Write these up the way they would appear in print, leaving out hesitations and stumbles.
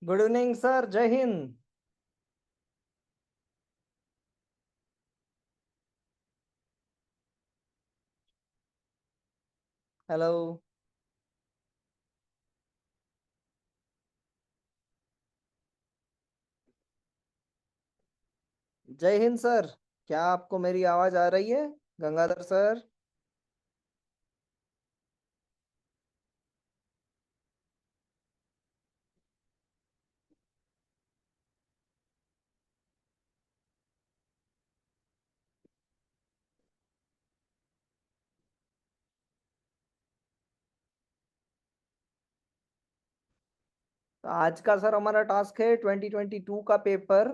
Good evening sir, जय Hind. Hello. जय हिंद सर। क्या आपको मेरी आवाज आ रही है, गंगाधर सर? तो आज का सर हमारा टास्क है 2022 का पेपर।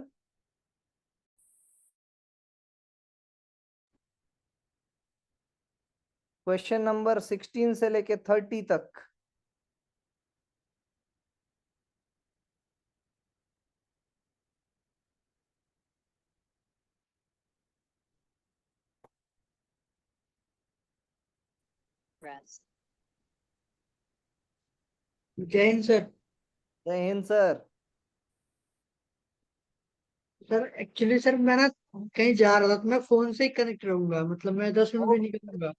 क्वेश्चन नंबर 16 से लेके 30 तक। जय हिंद सर। जय हिंद सर। सर एक्चुअली सर मैं ना कहीं जा रहा था तो मैं फोन से ही कनेक्ट रहूंगा, मतलब मैं 10 मिनट भी ओ, निकलूंगा।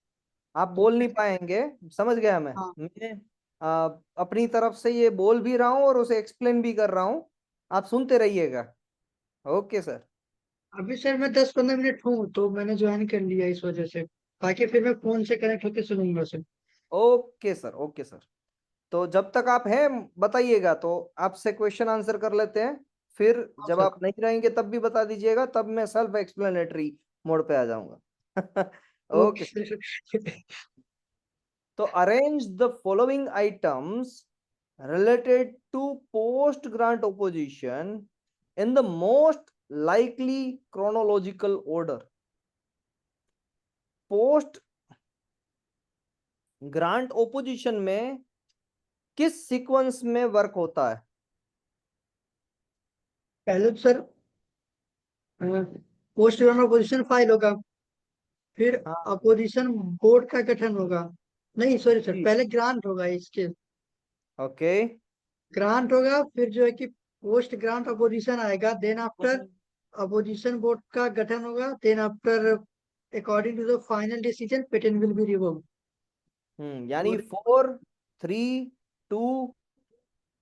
आप तो बोल नहीं पाएंगे। समझ गया हाँ, मैं अपनी तरफ से ये बोल भी रहा हूँ और उसे एक्सप्लेन भी कर रहा हूँ। आप सुनते रहिएगा। Okay sir. अभी सर मैं 10-15 मिनट हूँ तो मैंने ज्वाइन कर लिया इस वजह से, बाकी फिर मैं फोन से कनेक्ट होकर सुनूंगा sir. Okay sir, okay sir. तो जब तक आप हैं बताइएगा, तो आपसे क्वेश्चन आंसर कर लेते हैं। फिर हाँ जब सर। आप नहीं रहेंगे तब भी बता दीजिएगा, तब मैं सेल्फ एक्सप्लेनेटरी मोड पे आ जाऊंगा। Okay sir. Okay sir. तो arrange the following items related to post grant opposition in the most likely chronological order। Post grant opposition में किस सीक्वेंस में वर्क होता है? पहले तो sir post ground opposition file होगा, फिर हाँ अपोजिशन बोर्ड का गठन होगा। नहीं सॉरी सर, जी। पहले ग्रांट होगा इसके। ओके। ग्रांट होगा, फिर जो है कि पोस्ट ग्रांट अपोजिशन आएगा, देन आफ्टर अपोजिशन बोर्ड का गठन होगा, then after according to the final decision patent will be revoked. यानी और 4, 3, 2,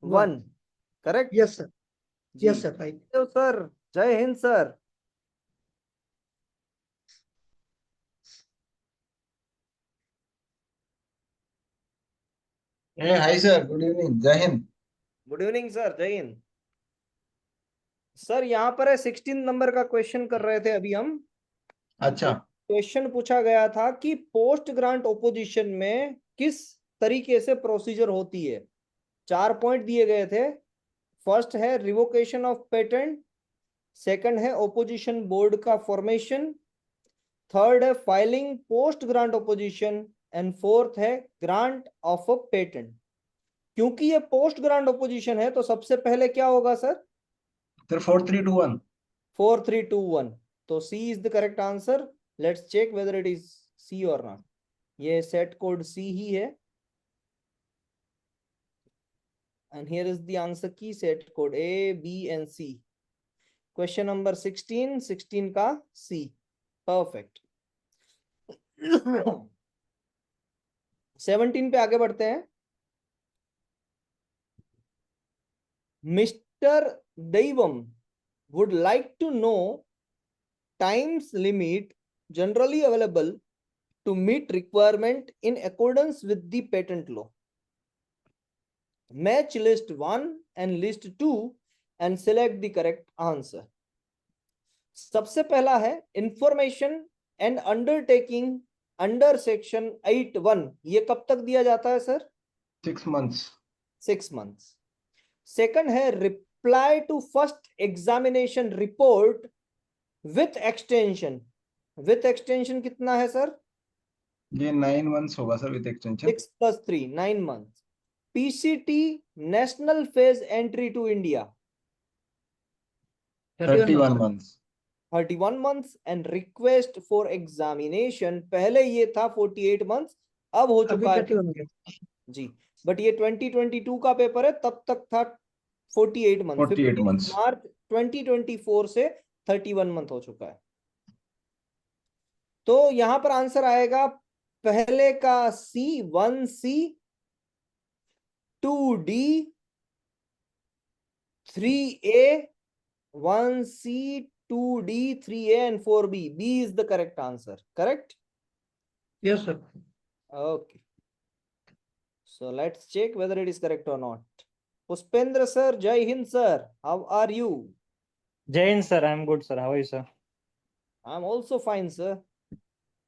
1। वन। करेक्ट। Yes sir. जी। Yes sir, right. तो सर, जय हिंद sir. Hi sir, good evening, जय हिंद। गुड इवनिंग सर, जय हिंद। सर यहाँ पर है 16 नंबर का क्वेश्चन कर रहे थे अभी हम। तो अच्छा। क्वेश्चन पूछा गया था कि पोस्ट ग्रांट ओपोजिशन में किस तरीके से प्रोसीजर होती है। 4 पॉइंट दिए गए थे। फर्स्ट है रिवोकेशन ऑफ पेटेंट। सेकंड है ओपोजिशन बोर्ड का फॉर्मेशन। थर्ड है filing post grant opposition. And fourth है ग्रांट ऑफ अ पेटेंट। क्योंकि ये पोस्ट ग्रांट ओपोजिशन है तो सबसे पहले क्या होगा सर? सर 4, 3, 2, 1। 4, 3, 2, 1। तो C is the correct answer. Let's check whether it is C और नॉट। ये सेट कोड सी ही है। And here is the answer key set code A B and C. Question number 16 का C. Perfect. 17 पे आगे बढ़ते हैं। Mister Daivam would like to know times limit generally available to meet requirement in accordance with the patent law. Match list 1 and list 2 and select the correct answer. सबसे पहला है information and undertaking under section 8(1). ये कब तक दिया जाता है sir? 6 months। 6 months। Second है reply to first examination report with extension. With extension कितना है सर? ये 9 months होगा sir, with extension. 6 + 3 9 months। PCT national phase entry to India 31 month 31 months। 31 months। And request for examination पहले ये था 48 months, अब हो अभी चुका है 31 हो गया। जी। बट ये 2022 का पेपर है, तब तक था 48 मंथ। 48 months. मार्च 2024 से 31 मंथ हो चुका है। तो यहां पर आंसर आएगा पहले का C, 1C, 2D, 3A, 1C, 2D, 3A and 4B. B is the correct answer. Correct? Yes, sir. Okay. So let's check whether it is correct or not. Puspendra sir, Jai Hind sir. How are you? Jai Hind sir, I am good sir. How are you sir? I'm also fine, sir.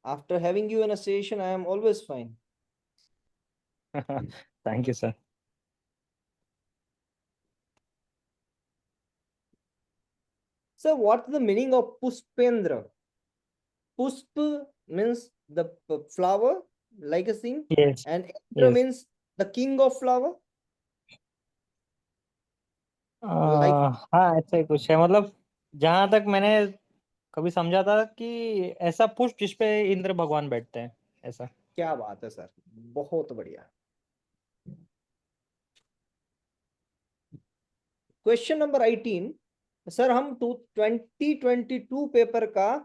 After having you in a session, I am always fine. Thank you sir. So what's the meaning of Puspendra? Pusp means the flower, like a thing, Yes. and Indra Yes. means the king of flower. हाँ ऐसा ही कुछ है, मतलब जहां तक मैंने कभी समझा था कि ऐसा पुष्प जिसपे इंद्र भगवान बैठते हैं, ऐसा। क्या बात है सर, बहुत बढ़िया। क्वेश्चन नंबर 18 सर, हम 2022 पेपर का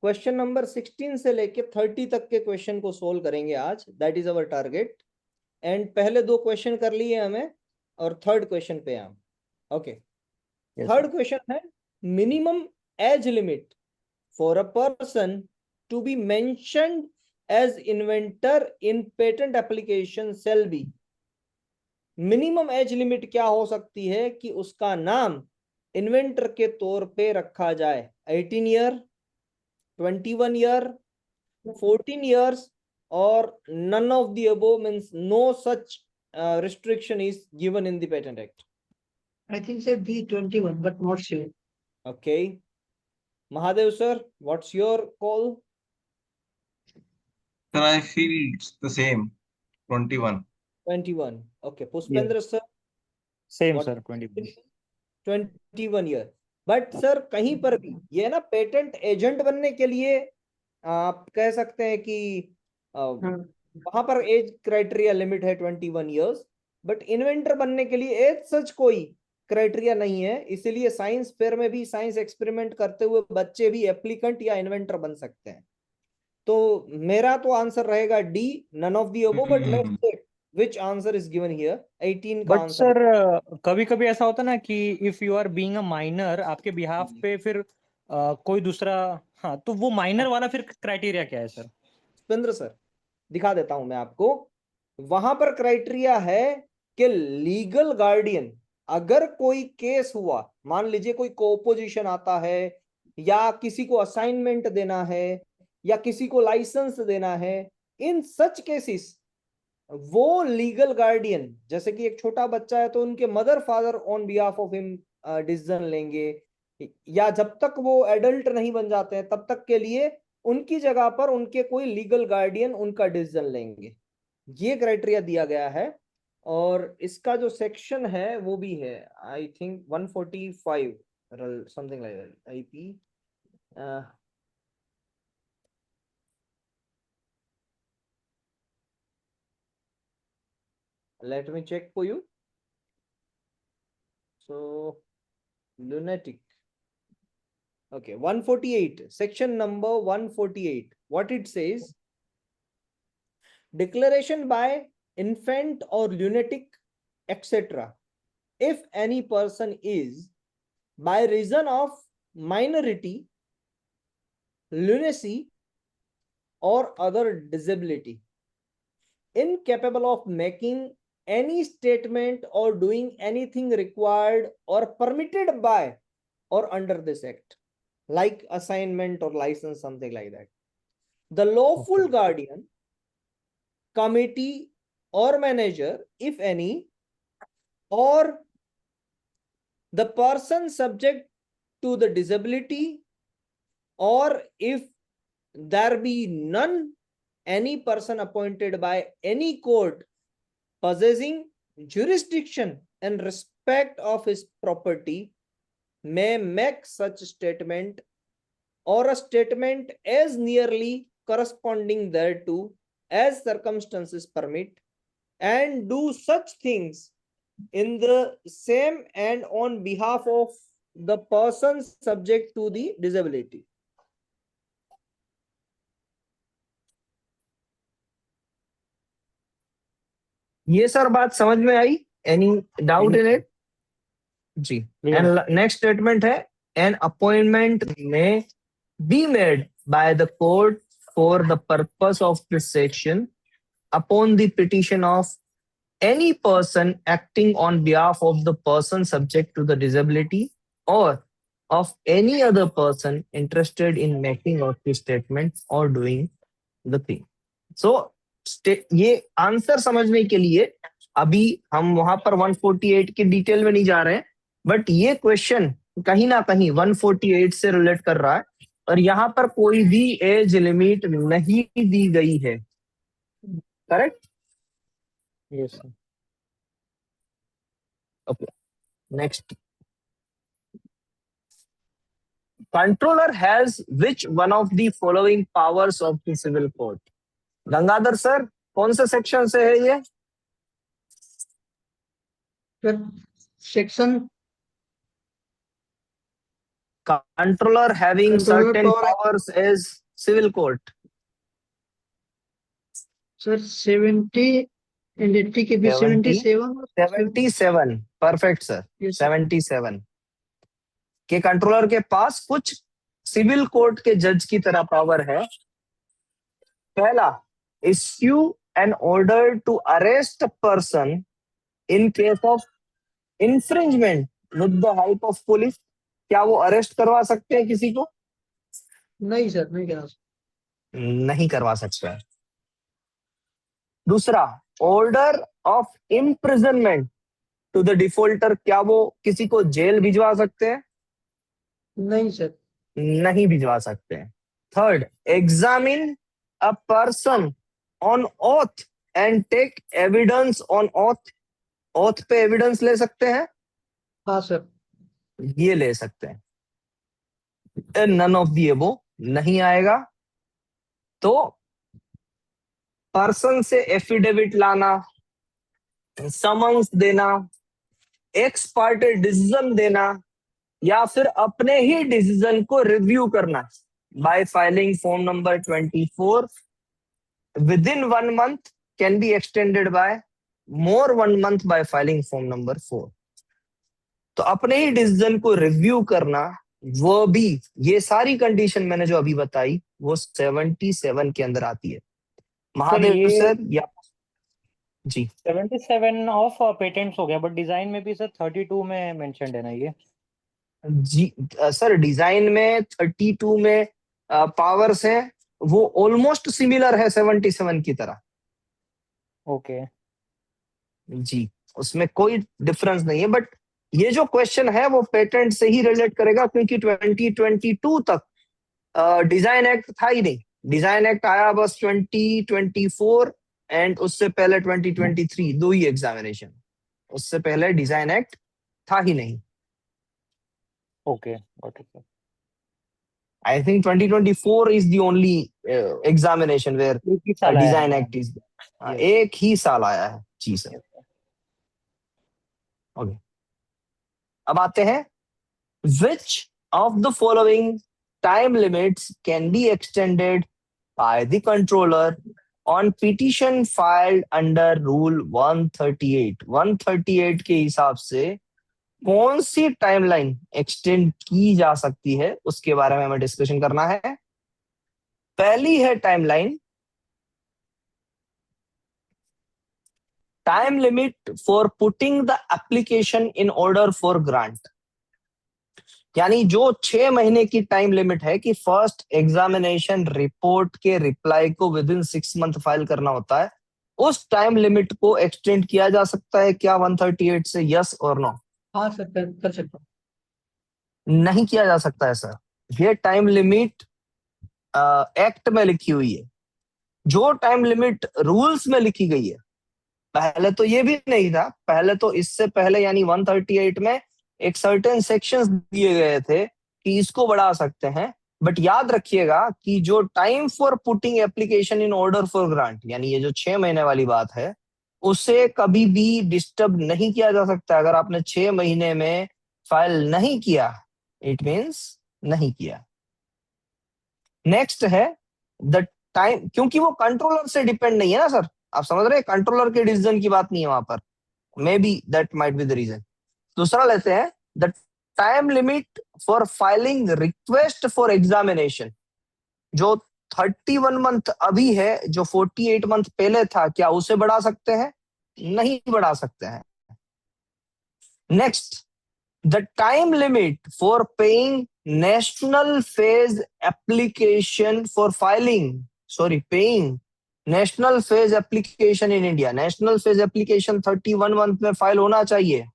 क्वेश्चन नंबर 16 से लेके 30 तक के क्वेश्चन को सोल्व करेंगे आज। That is our target. And पहले 2 क्वेश्चन कर लिए हमें और थर्ड क्वेश्चन पे हम। ओके, थर्ड क्वेश्चन है minimum age limit for a person to be mentioned as inventor in patent application shall be. Minimum age limit क्या हो सकती है कि उसका नाम इन्वेंटर के तौर पे रखा जाए? 18 year, 21 year, 14 years, or none of the above, means no such restriction is given in the Patent Act. I think say B21, but not sure. Okay, Mahadev sir, what's your call? Sir, I feel it's the same. 21. 21. Okay, Puspendra sir, same what? Sir 21। 21 year. But sir कहीं पर भी ये ना patent agent बनने के लिए आप कह सकते हैं कि वहां पर एज क्राइटेरिया लिमिट है 21 इयर्स, बट इन्वेंटर बनने के लिए एज सच कोई क्राइटेरिया नहीं है। इसीलिए साइंस फेयर में भी साइंस एक्सपेरिमेंट करते हुए बच्चे भी एप्लीकेंट या इन्वेंटर बन सकते हैं। तो मेरा तो आंसर रहेगा D, none of the above, but let's check which answer is given here. 18 का बट आंसर। सर कभी कभी ऐसा होता ना कि if you are being a minor, आपके बिहाफ पे फिर कोई दूसरा, हाँ, तो वो माइनर वाला फिर क्राइटेरिया क्या है सर? सुपेंद्र सर दिखा देता हूं मैं आपको। वहां पर क्राइटेरिया है कि लीगल गार्डियन, अगर कोई केस हुआ, मान लीजिए कोई कोपोजिशन आता है या किसी को असाइनमेंट देना है या किसी को लाइसेंस देना है, इन सच केसेस वो लीगल गार्डियन, जैसे कि एक छोटा बच्चा है तो उनके mother father on behalf of him decision लेंगे, या जब तक वो एडल्ट नहीं बन जाते हैं तब तक के लिए उनकी जगह पर उनके कोई लीगल गार्डियन उनका डिसीजन लेंगे। ये क्राइटेरिया दिया गया है। और इसका जो सेक्शन है वो भी है, I think 145 something like that, IP let me check for you. So lunatic, okay, 148, section number 148, what it says: declaration by infant or lunatic, etc., if any person is by reason of minority, lunacy or other disability incapable of making any statement or doing anything required or permitted by or under this act, like assignment or license, something like that. The lawful guardian, committee or manager, if any, or the person subject to the disability, or if there be none, any person appointed by any court possessing jurisdiction in respect of his property may make such statement or a statement as nearly corresponding thereto as circumstances permit, and do such things in the same and on behalf of the person subject to the disability. ये sir बात समझ में आई? Any doubt in it? जी. And next statement है an appointment may be made by the court for the purpose of this section upon the petition of any person acting on behalf of the person subject to the disability or of any other person interested in making of the statement or doing the thing. So ये answer समझने के लिए अभी हम वहां पर 148 की detail में नहीं जा रहे हैं, बट ये क्वेश्चन कहीं ना कहीं 148 से रिलेट कर रहा है और यहाँ पर कोई भी एज लिमिट नहीं दी गई है. Correct? Yes sir. Okay. Next. Controller has which one of the following powers of the civil code? Gangadhar sir, कौन से सेक्शन से है ये? Section controller having Controller certain power- powers as civil court. Sir 70 and 80 के बीच 70? 77 77. Perfect sir. Yes, 77 के controller के पास कुछ civil court के जज की तरह पावर है. पहला, issue an order to arrest a person in case of infringement with the help of police. क्या वो अरेस्ट करवा सकते हैं किसी को? नहीं सर, नहीं करा सकते. नहीं करवा सकते हैं. दूसरा, order of imprisonment to the defaulter. क्या वो किसी को जेल भिजवा सकते हैं? नहीं सर. नहीं भिजवा सकते हैं. थर्ड, examine a person on oath and take evidence on oath. Oath पे एविडेंस ले सकते हैं? हाँ सर. ये ले सकते हैं. नन ऑफ दी अबव नहीं आएगा. तो पर्सन से एफिडेविट लाना, समन्स देना, एक्स पार्टी डिसीजन देना या फिर अपने ही डिसीजन को रिव्यू करना bye filing form number 24 with in 1 month can be extended by more 1 month bye filing form number 4. तो अपने ही डिसीजन को रिव्यू करना, वो भी, ये सारी कंडीशन मैंने जो अभी बताई वो 77 के अंदर आती है. महादेव ये- सर या जी 77 ऑफ पेटेंट्स हो गया, बट डिजाइन में भी सर 32 में मेंशन्ड है ना ये? जी सर, डिजाइन में 32 में पावर्स हैं, वो ऑलमोस्ट सिमिलर है 77 की तरह. ओके. जी, उसमें कोई डिफरेंस नहीं है. बट ये जो क्वेश्चन है वो पेटेंट से ही रिलेट करेगा क्योंकि 2022 तक डिजाइन एक्ट था ही नहीं. डिजाइन एक्ट आया बस 2024 एंड उससे पहले 2023, 2 ही एग्जामिनेशन. उससे पहले डिजाइन एक्ट था ही नहीं. Okay, got it sir. I think 2024 is the only examination where एक ही साल आया design है. act is. Yes. एक ही साल आया है. जी सर. ओके. अब आते हैं, which of the following time limits can be extended by the controller on petition filed under rule 138. 138 के हिसाब से कौन सी टाइमलाइन एक्सटेंड की जा सकती है उसके बारे में हमें डिस्कशन करना है. पहली है timeline, time limit for putting the application in order for grant. यानी जो 6 महीने की टाइम लिमिट है कि फर्स्ट एग्जामिनेशन रिपोर्ट के रिप्लाई को विद इन 6 month फाइल करना होता है, उस टाइम लिमिट को एक्सटेंड किया जा सकता है क्या 138 से? यस और नो? हाँ सर, कर सकता हूँ. नहीं किया जा सकता है सर. ये टाइम लिमिट एक्ट में लिखी हुई है. जो टाइम लिमिट रूल्स में लिखी गई है, पहले तो ये भी नहीं था. पहले तो इससे पहले यानी 138 में एक सर्टेन सेक्शंस दिए गए थे कि इसको बढ़ा सकते हैं. बट याद रखिएगा कि जो time for putting application in order for grant, यानी ये जो 6 महीने वाली बात है, उसे कभी भी डिस्टर्ब नहीं किया जा सकता। अगर आपने 6 महीने में फाइल नहीं किया, इट मीन्स नहीं किया। नेक्स्ट है द टाइम, क्योंकि वो कंट्रोलर से डिपेंड नहीं है ना सर, आप समझ रहे हैं, कंट्रोलर के डिसीजन की बात नहीं है वहां पर, maybe that might be the reason. दूसरा लेते हैं the time limit for filing request for examination. जो 31 मंथ अभी है, जो 48 मंथ पहले था, क्या उसे बढ़ा सकते हैं? नहीं बढ़ा सकते हैं। Next, the time limit for paying national phase application for filing, sorry, paying national phase application in India. National phase application 31 month में फाइल होना चाहिए,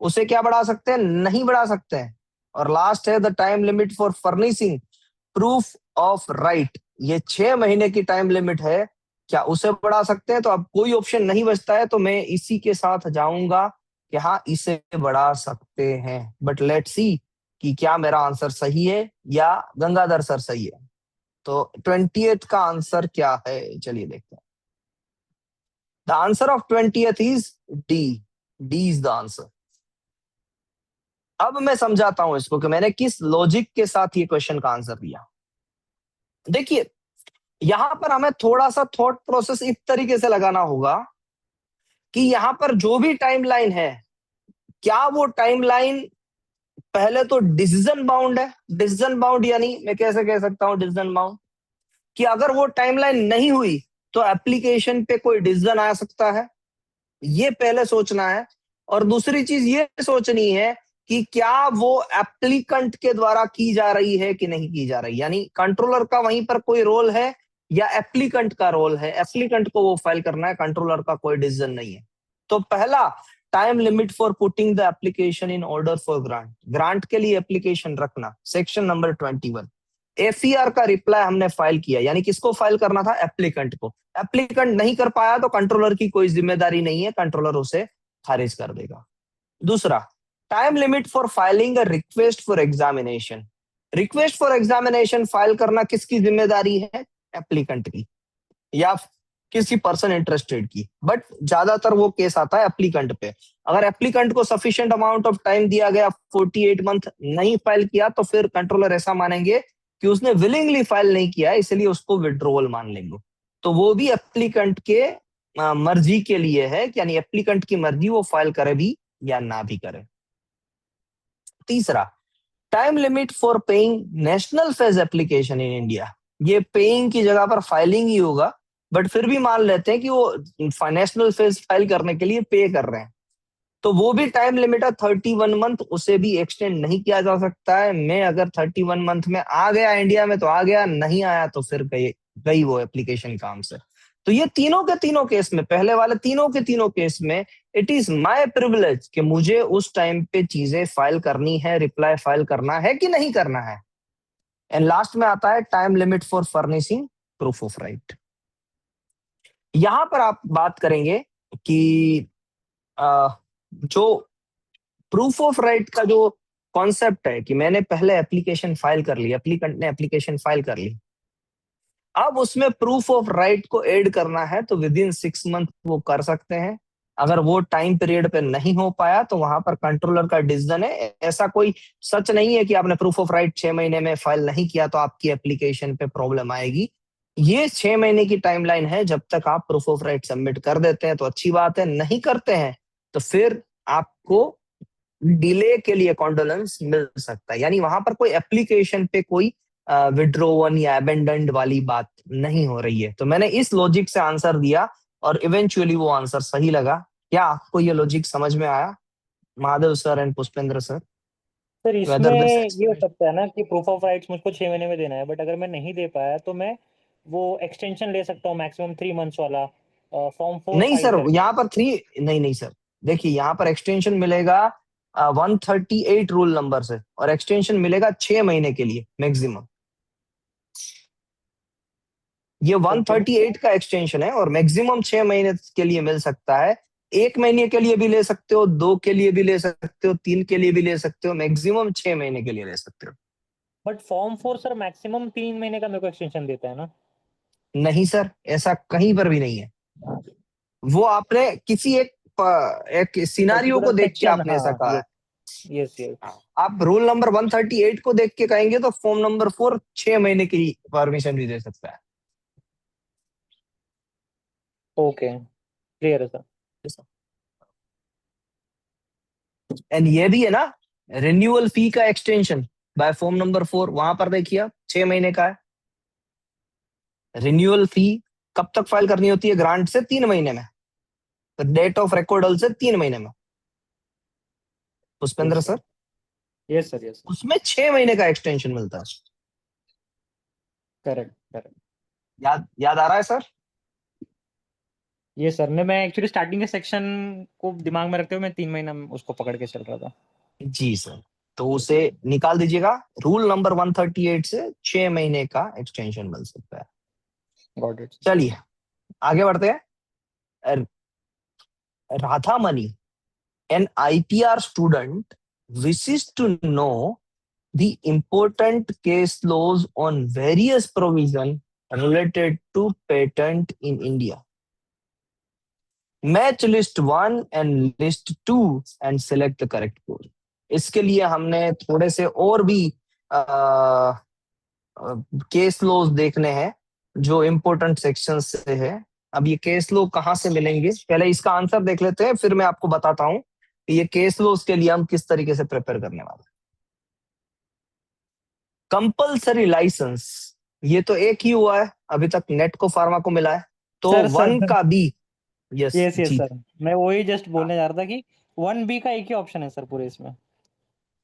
उसे क्या बढ़ा सकते हैं? नहीं बढ़ा सकते हैं। और लास्ट है the time limit for furnishing proof of right. ये 6 महीने की टाइम लिमिट है, क्या उसे बढ़ा सकते हैं? तो अब कोई ऑप्शन नहीं बचता है, तो मैं इसी के साथ जाऊंगा कि हाँ, इसे बढ़ा सकते हैं। बट लेट्स सी कि क्या मेरा आंसर सही है या गंगाधर सर सही है। तो 20th का आंसर क्या है, चलिए देखते हैं। The answer of 20th is D. D is the answer. अब मैं समझाता हूं इसको कि मैंने किस लॉजिक के साथ ये क्वेश्चन का आंसर दिया। देखिए, यहां पर हमें थोड़ा सा थॉट प्रोसेस इस तरीके से लगाना होगा कि यहां पर जो भी टाइमलाइन है, क्या वो टाइमलाइन पहले तो डिसीजन बाउंड है। डिसीजन बाउंड यानी मैं कैसे कह सकता हूं डिसीजन बाउंड, कि अगर वो टाइमलाइन नहीं हुई तो एप्लीकेशन पे कोई डिसीजन आ सकता है, ये पहले सोचना है। और दूसरी चीज ये सोचनी है कि क्या वो एप्लीकेंट के द्वारा की जा रही है कि नहीं की जा रही, यानी कंट्रोलर का वहीं पर कोई रोल है या एप्लीकेंट का रोल है। एप्लीकेंट को वो फाइल करना है, कंट्रोलर का कोई डिसीजन नहीं है। तो पहला, time limit for putting the application in order for grant. Grant के लिए एप्लीकेशन रखना, सेक्शन नंबर 21। एफईआर का रिप्लाई हमने फाइल किया, यानी किसको फाइल करना था? एप्लीकेंट को। एप्लीकेंट नहीं कर पाया तो कंट्रोलर की कोई जिम्मेदारी नहीं है, कंट्रोलर उसे खारिज कर देगा। दूसरा, time limit for filing a request for examination. Request for examination file करना किसकी जिम्मेदारी है? एप्लीकेंट की या किसी पर्सन इंटरेस्टेड की। बट ज्यादातर वो केस आता है एप्लीकेंट पे। अगर एप्लीकेंट को सफिशिएंट अमाउंट ऑफ टाइम दिया गया, 48 मंथ नहीं फाइल किया, तो फिर कंट्रोलर ऐसा मानेंगे कि उसने विलिंगली फाइल नहीं किया है, इसलिए उसको विड्रॉवल मान लेंगे। तो वो भी एप्लीकेंट के मर्जी के लिए है, यानी एप्लीकेंट की मर्जी वो फाइल करे भी या ना भी करे। तीसरा, time limit for paying national phase application in India. ये पेइंग की जगह पर फाइलिंग ही होगा, बट फिर भी मान लेते हैं कि वो नेशनल फेज फाइल करने के लिए पे कर रहे हैं, तो वो भी टाइम लिमिट है 31 मंथ, उसे भी एक्सटेंड नहीं किया जा सकता है। मैं अगर 31 मंथ में आ गया इंडिया में तो आ गया, नहीं आया तो फिर गई वो एप्लीकेशन काम से। तो ये तीनों के तीनों केस में, पहले वाले तीनों के तीनों केस में इट इज माय प्रिविलेज कि मुझे उस टाइम पे चीजें फाइल करनी है, रिप्लाई फाइल करना है कि नहीं करना है। एंड लास्ट में आता है time limit for furnishing proof of right. यहां पर आप बात करेंगे कि जो प्रूफ ऑफ राइट का जो कॉन्सेप्ट है कि मैंने पहले एप्लीकेशन फाइल कर ली, एप्लीकेंट ने एप्लीकेशन फाइल कर ली, अब उसमें प्रूफ ऑफ राइट को ऐड करना है तो विद इन 6 मंथ वो कर सकते हैं। अगर वो टाइम पीरियड पे नहीं हो पाया तो वहां पर कंट्रोलर का डिसीजन है। ऐसा कोई सच नहीं है कि आपने प्रूफ ऑफ राइट 6 महीने में फाइल नहीं किया तो आपकी एप्लीकेशन पे प्रॉब्लम आएगी। ये 6 महीने की टाइमलाइन है, जब तक आप प्रूफ ऑफ राइट सबमिट कर देते हैं तो अच्छी बात है, नहीं करते हैं तो फिर आपको डिले के लिए कॉन्डोलेंस मिल सकता है। यानी वहां पर कोई एप्लीकेशन पे कोई विड्रोवन या अबेंडेंड वाली बात नहीं हो रही है। तो मैंने इस लॉजिक से आंसर दिया और इवेंचुअली वो आंसर सही लगा। क्या आपको ये लॉजिक समझ में आया, Mahadev sir and Pushpendra sir? Sir इसमें ये हो सकता है ना कि प्रूफ ऑफ राइट्स मुझको 6 महीने में देना है, बट अगर मैं नहीं दे पाया तो मैं वो एक्सटेंशन ले सकता हूँ, मैक्सिमम 3 मंथ्स वाला फॉर्म 4 नहीं फाइल सर, करके। यहाँ पर 3 नहीं सर, देखिए यहाँ पर एक्सटेंशन मिलेगा 138 रूल नंबर से, और एक्सटेंशन मिलेगा 6 महीने के लिए मैक्सिमम। ये 138 का एक्सटेंशन है और मैक्सिमम 6 महीने के लिए मिल सकता है। 1 महीने के लिए भी ले सकते हो, 2 के लिए भी ले सकते हो, 3 के लिए भी ले सकते हो, मैक्सिमम 6 महीने के लिए ले सकते हो। बट फॉर्म 4 सर मैक्सिमम 3 महीने का मेरे को एक्सटेंशन देता है ना? नहीं सर, ऐसा कहीं पर भी नहीं है। वो आपने किसी एक सिनारियो को पर्टिकुलर देख के सेक्शन, आपने ऐसा हाँ, कहा है। Yes yes. आप रूल नंबर 138 को देख के कहेंगे तो फॉर्म नंबर 4 6 महीने की परमिशन भी दे सकता है। ओके, क्लियर है सर। एंड ये भी है ना, रिन्यूअल फी का एक्सटेंशन बाय फॉर्म नंबर 4, वहां पर देखिए आप 6 महीने का है। रिन्यूअल फी कब तक फाइल करनी होती है? ग्रांट से 3 महीने में, तो डेट ऑफ रिकॉर्डल से 3 महीने में। Pushpendra sir, yes sir, yes sir, उसमें 6 महीने का एक्सटेंशन मिलता है। Correct correct. याद आ रहा है सर? ये सर ने, मैं एक्चुअली स्टार्टिंग के सेक्शन को दिमाग में रखते हुए मैं 3 महीना उसको पकड़ के चल रहा था। जी सर, तो उसे निकाल दीजिएगा। रूल नंबर 138 से 6 महीने का एक्सटेंशन मिल सकता है। Got it. चलिए आगे बढ़ते हैं। Radhamani, an IPR student, wishes to know the important case laws on various provision related to patent in India. Match list 1 and list 2 and select the correct code. इसके लिए हमने थोड़े से और भी केस लॉज देखने हैं जो इम्पोर्टेंट सेक्शन से है। अब ये केस लॉ कहाँ से मिलेंगे, पहले इसका आंसर देख लेते हैं, फिर मैं आपको बताता हूँ कि ये केस लॉज के लिए हम किस तरीके से प्रिपेयर करने वाले हैं। कंपल्सरी लाइसेंस, ये तो एक ही हुआ है अभी तक, नेट को फार्मा को मिला है, तो सर, 1 का बी। यस यस यस जी, सर, मैं वही जस्ट बोलने जा रहा था कि 1B का एक ही ऑप्शन है सर पूरे इसमें।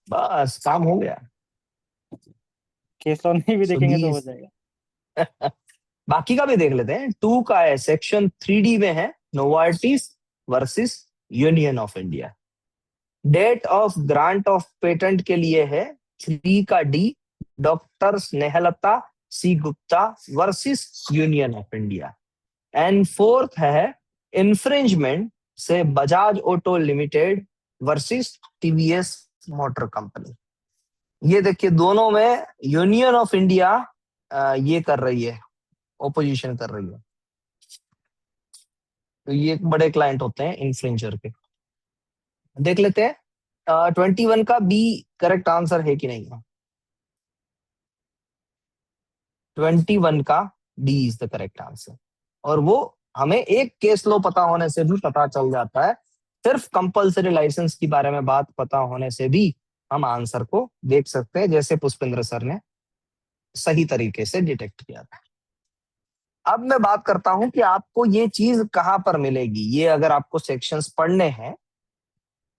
बस काम हो गया। केस लॉ नहीं भी So देखेंगे तो हो these- जाएगा। बाकी का भी देख लेते हैं। 2 का है, सेक्शन 3D में है, Novartis versus Union of India. Date of grant of patent के लिए है 3 का D, doctor Snehalata C Gupta versus Union of India. And 4th है इंफ्रिंजमेंट से Bajaj Auto Limited versus TVS Motor Company. ये देखिए दोनों में यूनियन ऑफ इंडिया ये कर रही है, ओपोजिशन कर रही है। तो ये एक बड़े क्लाइंट होते हैं इन्फ्रिंजर के। देख लेते हैं 21 का बी करेक्ट आंसर है कि नहीं है। 21 का D is the correct answer. और वो हमें एक केस लो पता होने से भी पता चल जाता है, सिर्फ कंपल्सरी लाइसेंस के बारे में बात पता होने से भी हम आंसर को देख सकते हैं, जैसे पुष्पेंद्र सर ने सही तरीके से डिटेक्ट किया था। अब मैं बात करता हूं कि आपको ये चीज कहां पर मिलेगी। ये अगर आपको सेक्शंस पढ़ने हैं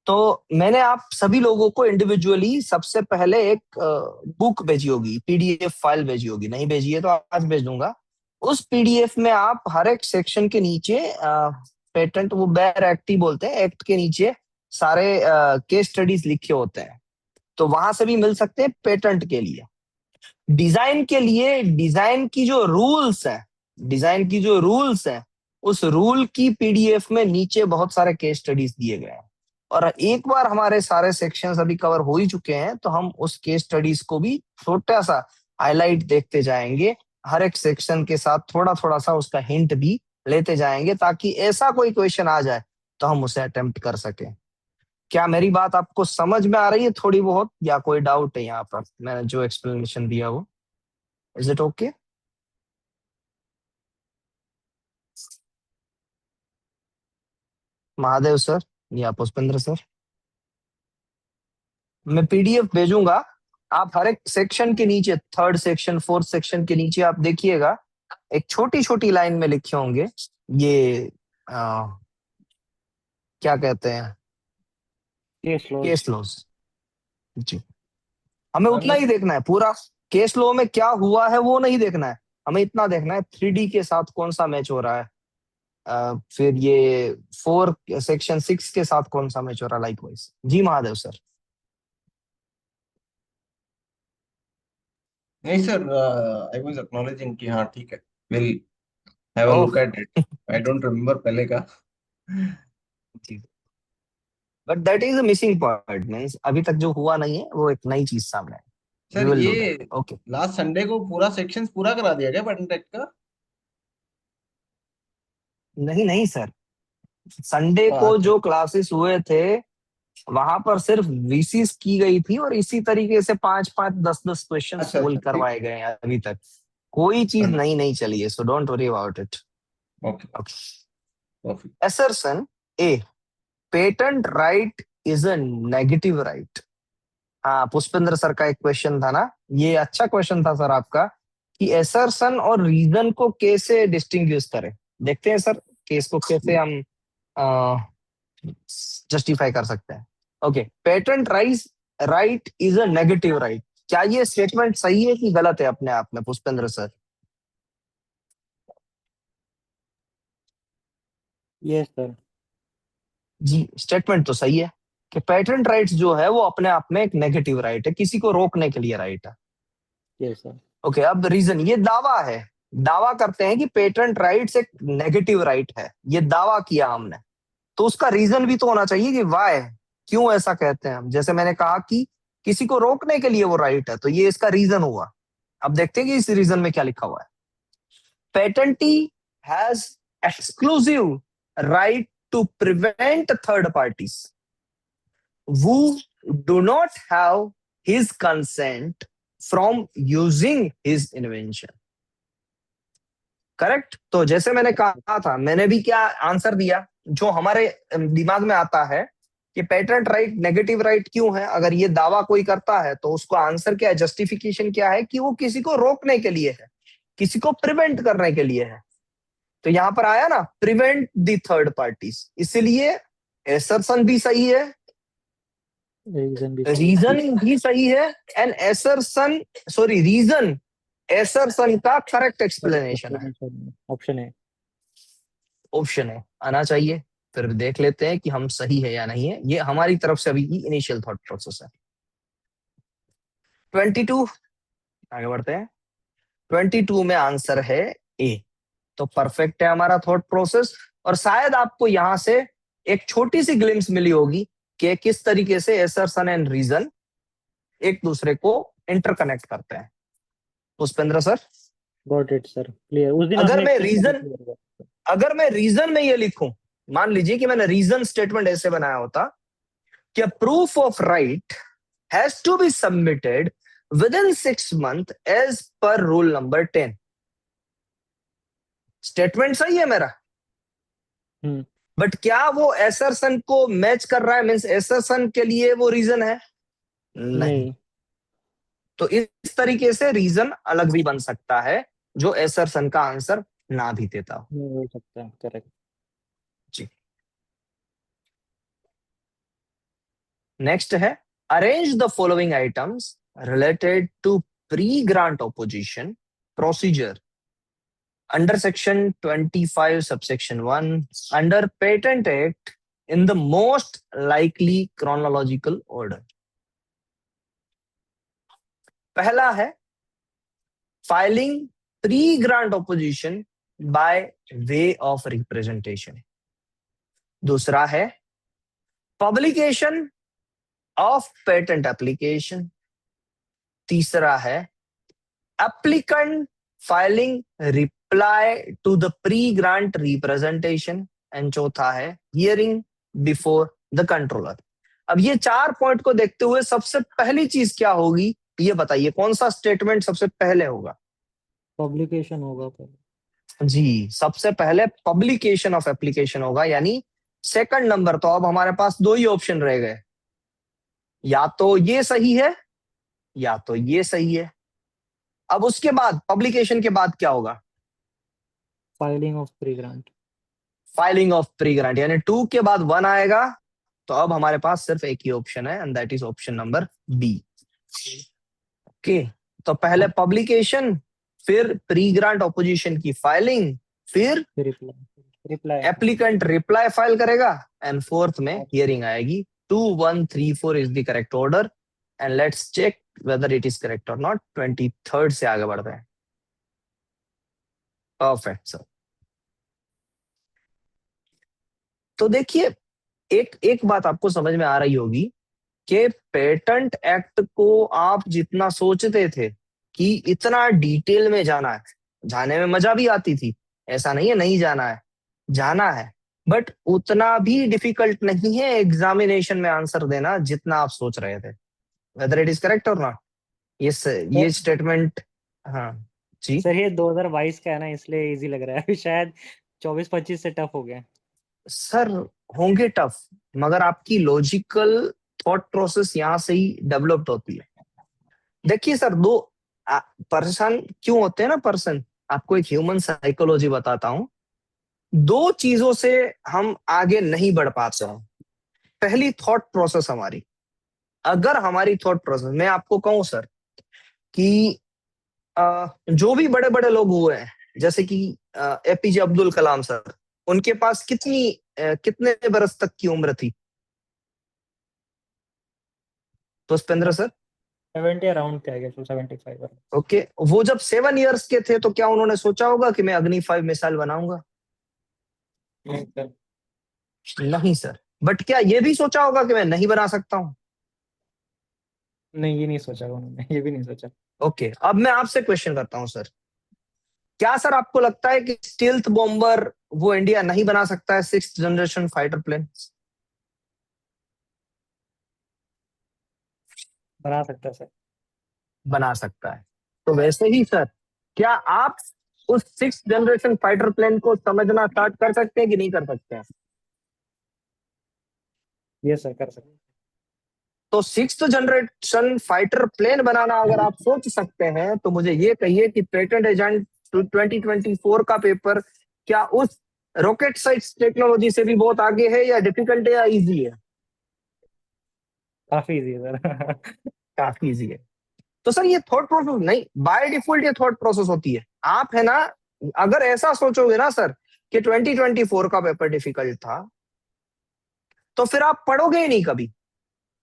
तो मैंने आप सभी लोगों को इंडिविजुअली सबसे पहले एक बुक भेजी होगी, पीडीएफ फाइल भेजी होगी। नहीं भेजी है तो आज भेज दूंगा। उस पीडीएफ में आप हर एक सेक्शन के नीचे पेटेंट, वो बेयर एक्ट ही बोलते हैं, एक्ट के नीचे सारे केस स्टडीज लिखे होते हैं, तो वहां से भी मिल सकते हैं पेटेंट के लिए। डिजाइन के लिए डिजाइन की जो रूल्स है, डिजाइन की जो रूल्स है, उस रूल की पीडीएफ में नीचे बहुत सारे केस स्टडीज दिए गए हैं। और एक बार हमारे सारे सेक्शंस अभी कवर हो ही चुके हैं तो हम उस केस स्टडीज को भी छोटा सा हाईलाइट देखते जाएंगे, हर एक सेक्शन के साथ थोड़ा थोड़ा सा उसका हिंट भी लेते जाएंगे, ताकि ऐसा कोई क्वेश्चन आ जाए तो हम उसे अटेम्प्ट कर सकें। क्या मेरी बात आपको समझ में आ रही है थोड़ी बहुत, या कोई डाउट है यहाँ पर मैंने जो एक्सप्लेनेशन दिया वो? Is it okay? Mahadev sir या पुष्पेंद्र सर, मैं पीडीएफ भेजूंगा। आप हर एक सेक्शन के नीचे, 3rd सेक्शन 4th सेक्शन के नीचे आप देखिएगा, एक छोटी छोटी लाइन में लिखे होंगे ये क्या कहते हैं, केस लॉ। Case laws. जी, हमें उतना ही देखना है, पूरा केस लॉ में क्या हुआ है वो नहीं देखना है, हमें इतना देखना है 3D के साथ कौन सा मैच हो रहा है, फिर ये 4 सेक्शन 6 के साथ कौन सा मैच हो रहा है, लाइकवाइज। जी महादेव सर। नहीं सर, आई वाज एक्नॉलेजिंग कि हाँ ठीक है, will have a look at it. I don't remember पहले का। But that is a missing part, means अभी तक जो हुआ नहीं है वो एक नई चीज सामने है। सर वी विल डू ये दैट। ओके, लास्ट संडे को पूरा सेक्शंस पूरा करा दिया गया पेटेंट एक्ट का? नहीं नहीं सर, संडे को जो क्लासेस हुए थे वहां पर सिर्फ वीसीस की गई थी और इसी तरीके से 5-5, 10-10 क्वेश्चन अच्छा, सोल्व अच्छा, करवाए गए हैं अभी तक। कोई चीज ठीक। नई नहीं चली है, so don't worry about it. Okay, perfect. assertion A, patent right is a negative right। हाँ, पुष्पेंद्र सर का एक क्वेश्चन था ना, ये अच्छा क्वेश्चन था सर आपका, कि assertion और रीजन को कैसे डिस्टिंग्विश करें। देखते हैं सर केस को कैसे हम जस्टिफाई कर सकते हैं। Okay, patent right is a negative right, क्या ये स्टेटमेंट सही है कि गलत है अपने आप में पुष्पेंद्र सर? Yes sir. जी, स्टेटमेंट तो सही है कि पेटेंट राइट्स जो है वो अपने आप में एक नेगेटिव राइट है, किसी को रोकने के लिए राइट है। Yes sir. ओके, अब रीजन, ये दावा है, दावा करते हैं कि पेटेंट राइट्स एक नेगेटिव राइट है, ये दावा किया हमने, तो उसका रीजन भी तो होना चाहिए कि वाई, क्यों ऐसा कहते हैं हम। जैसे मैंने कहा कि किसी को रोकने के लिए वो राइट है, तो ये इसका रीजन हुआ। अब देखते हैं कि इस रीजन में क्या लिखा हुआ है। Patentee has exclusive right to prevent third parties who do not have his consent from using his invention। Correct? तो जैसे मैंने कहा था, मैंने भी क्या आंसर दिया, जो हमारे दिमाग में आता है कि पेटेंट राइट नेगेटिव राइट क्यों है, अगर ये दावा कोई करता है तो उसको आंसर क्या है, जस्टिफिकेशन क्या है, कि वो किसी को रोकने के लिए है, किसी को प्रिवेंट करने के लिए है। तो यहां पर आया ना, प्रिवेंट द थर्ड पार्टीज, इसलिए एसर्शन भी सही है, रीजन भी सही है, and assertion, sorry, reason assertion का करेक्ट एक्सप्लेनेशन है। ऑप्शन है, ऑप्शन है आना चाहिए। फिर देख लेते हैं कि हम सही है या नहीं है, ये हमारी तरफ से अभी की इनिशियल थॉट प्रोसेस है। 22, आगे बढ़ते हैं। 22 में आंसर है ए, तो परफेक्ट है हमारा थॉट प्रोसेस। और शायद आपको यहां से एक छोटी सी ग्लिम्स मिली होगी कि किस तरीके से एसर्शन एंड रीजन एक दूसरे को इंटरकनेक्ट करते हैं। Pushpendra sir, got it sir, clear. उस दिन अगर हमने मैं एक रीजन, अगर मैं रीजन में ये लिखूं, मान लीजिए कि मैंने रीजन स्टेटमेंट ऐसे बनाया होता कि proof of right has to be submitted within 6 months as per rule number 10। Statement सही है मेरा, बट क्या वो एसर्शन को मैच कर रहा है, मींस एसर्शन के लिए वो रीजन है? नहीं। तो इस तरीके से रीजन अलग भी बन सकता है जो एसर्शन का आंसर ना भी देता हो सकता है, करेक्ट जी। नेक्स्ट है, arrange the following items related to pre grant opposition procedure under section 25 subsection 1 under patent act in the most likely chronological order। पहला है filing pre grant opposition by way of representation. दूसरा है publication of patent application. तीसरा है applicant filing reply to the pre grant representation, and चौथा है hearing before the controller. अब ये 4 पॉइंट को देखते हुए सबसे पहली चीज क्या होगी, ये बताइए, कौन सा स्टेटमेंट सबसे पहले होगा? पब्लिकेशन होगा पहले जी, सबसे पहले पब्लिकेशन ऑफ एप्लीकेशन होगा, यानी सेकंड नंबर। तो अब हमारे पास 2 ही ऑप्शन रह गए, या तो ये सही है या तो ये सही है। अब उसके बाद पब्लिकेशन के बाद क्या होगा? Filing of pre grant. Filing of pre grant, यानी 2 के बाद 1 आएगा। तो अब हमारे पास सिर्फ एक ही ऑप्शन है, and that is option number B. Okay, तो पहले पब्लिकेशन, फिर प्री ग्रांट ऑपोजिशन की फाइलिंग, फिर रिप्लाई एप्लीकेंट रिप्लाई फाइल करेगा, एंड फोर्थ में हियरिंग आएगी। 2, 1, 3, 4 is the correct order, and let's check whether it is correct or not। 23rd से आगे बढ़ते हैं। Perfect sir. तो देखिए, एक बात आपको समझ में आ रही होगी कि पेटेंट एक्ट को आप जितना सोचते थे कि इतना डिटेल में जाना है, जाने में मजा भी आती थी, ऐसा नहीं है नहीं जाना है, जाना है, बट उतना भी डिफिकल्ट नहीं है एग्जामिनेशन में आंसर देना जितना आप सोच रहे थे। वेदर इट इज करेक्ट और नॉट? ये स्टेटमेंट, हाँ जी सर ये 2022 का है ना, इसलिए इजी लग रहा है। शायद 24-25 से टफ हो गया। सर होंगे टफ, मगर आपकी लॉजिकल थॉट प्रोसेस यहां से ही डेवलप्ड होती है। देखिए सर, दो पर्सन क्यों होते हैं ना, पर्सन, आपको एक ह्यूमन साइकोलॉजी बताता हूं। दो चीजों से हम आगे नहीं बढ़ पाते हैं। पहली थॉट प्रोसेस हमारी, अगर हमारी थॉट प्रोसेस, मैं आपको कहूं सर कि जो भी बड़े बड़े लोग हुए हैं, जैसे कि एपीजे अब्दुल कलाम सर, उनके पास कितने बरस तक की उम्र थी? पुष्पेंद्र सर 70 अराउंड थे, आई गेस 75 ओके, वो जब 7 इयर्स के थे तो क्या उन्होंने सोचा होगा कि मैं अग्नि 5 मिसाइल बनाऊंगा? नहीं सर। बट क्या ये भी सोचा होगा कि मैं नहीं बना सकता हूं? नहीं, ये नहीं सोचा उन्होंने, ये भी नहीं सोचा। ओके, अब मैं आपसे क्वेश्चन करता हूं सर, क्या सर आपको लगता है कि स्टील्थ बॉम्बर वो इंडिया नहीं बना सकता है, 6th जनरेशन फाइटर प्लेन? बना सकता है सर। बना सकता है। तो वैसे ही सर, क्या आप उस 6th जनरेशन फाइटर प्लेन को समझना स्टार्ट कर सकते हैं कि नहीं कर सकते हैं? ये सर कर सकते हैं। तो 6th जनरेशन फाइटर प्लेन बनाना अगर आप सोच सकते हैं, तो मुझे ये कहिए कि पेटेंट एजेंट 2024 का पेपर क्या उस रॉकेट साइंस टेक्नोलॉजी से भी बहुत आगे है, या डिफिकल्ट है, या इजी है? काफी इजी है सर। काफी इजी है। तो सर ये थॉट प्रोसेस नहीं, बाय डिफॉल्ट ये थॉट प्रोसेस होती है। आप है ना, अगर ऐसा सोचोगे ना सर कि 2024 का पेपर डिफिकल्ट था, तो फिर आप पढ़ोगे ही नहीं कभी।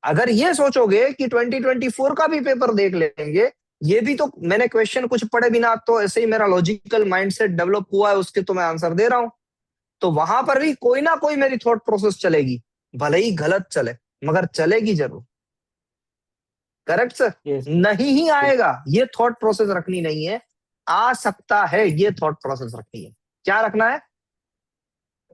अगर ये सोचोगे कि 2024 का भी पेपर देख लेंगे, ये भी तो मैंने क्वेश्चन कुछ पढ़े बिना तो ऐसे ही मेरा लॉजिकल माइंडसेट डेवलप हुआ है, उसके तो मैं आंसर दे रहा हूं, तो वहां पर भी कोई ना कोई मेरी थॉट प्रोसेस चलेगी, भले ही गलत चले, मगर चलेगी जरूर। Correct sir? Yes. नहीं ही आएगा ये थॉट प्रोसेस रखनी नहीं है, आ सकता है ये थॉट प्रोसेस रखनी है। क्या रखना है? आ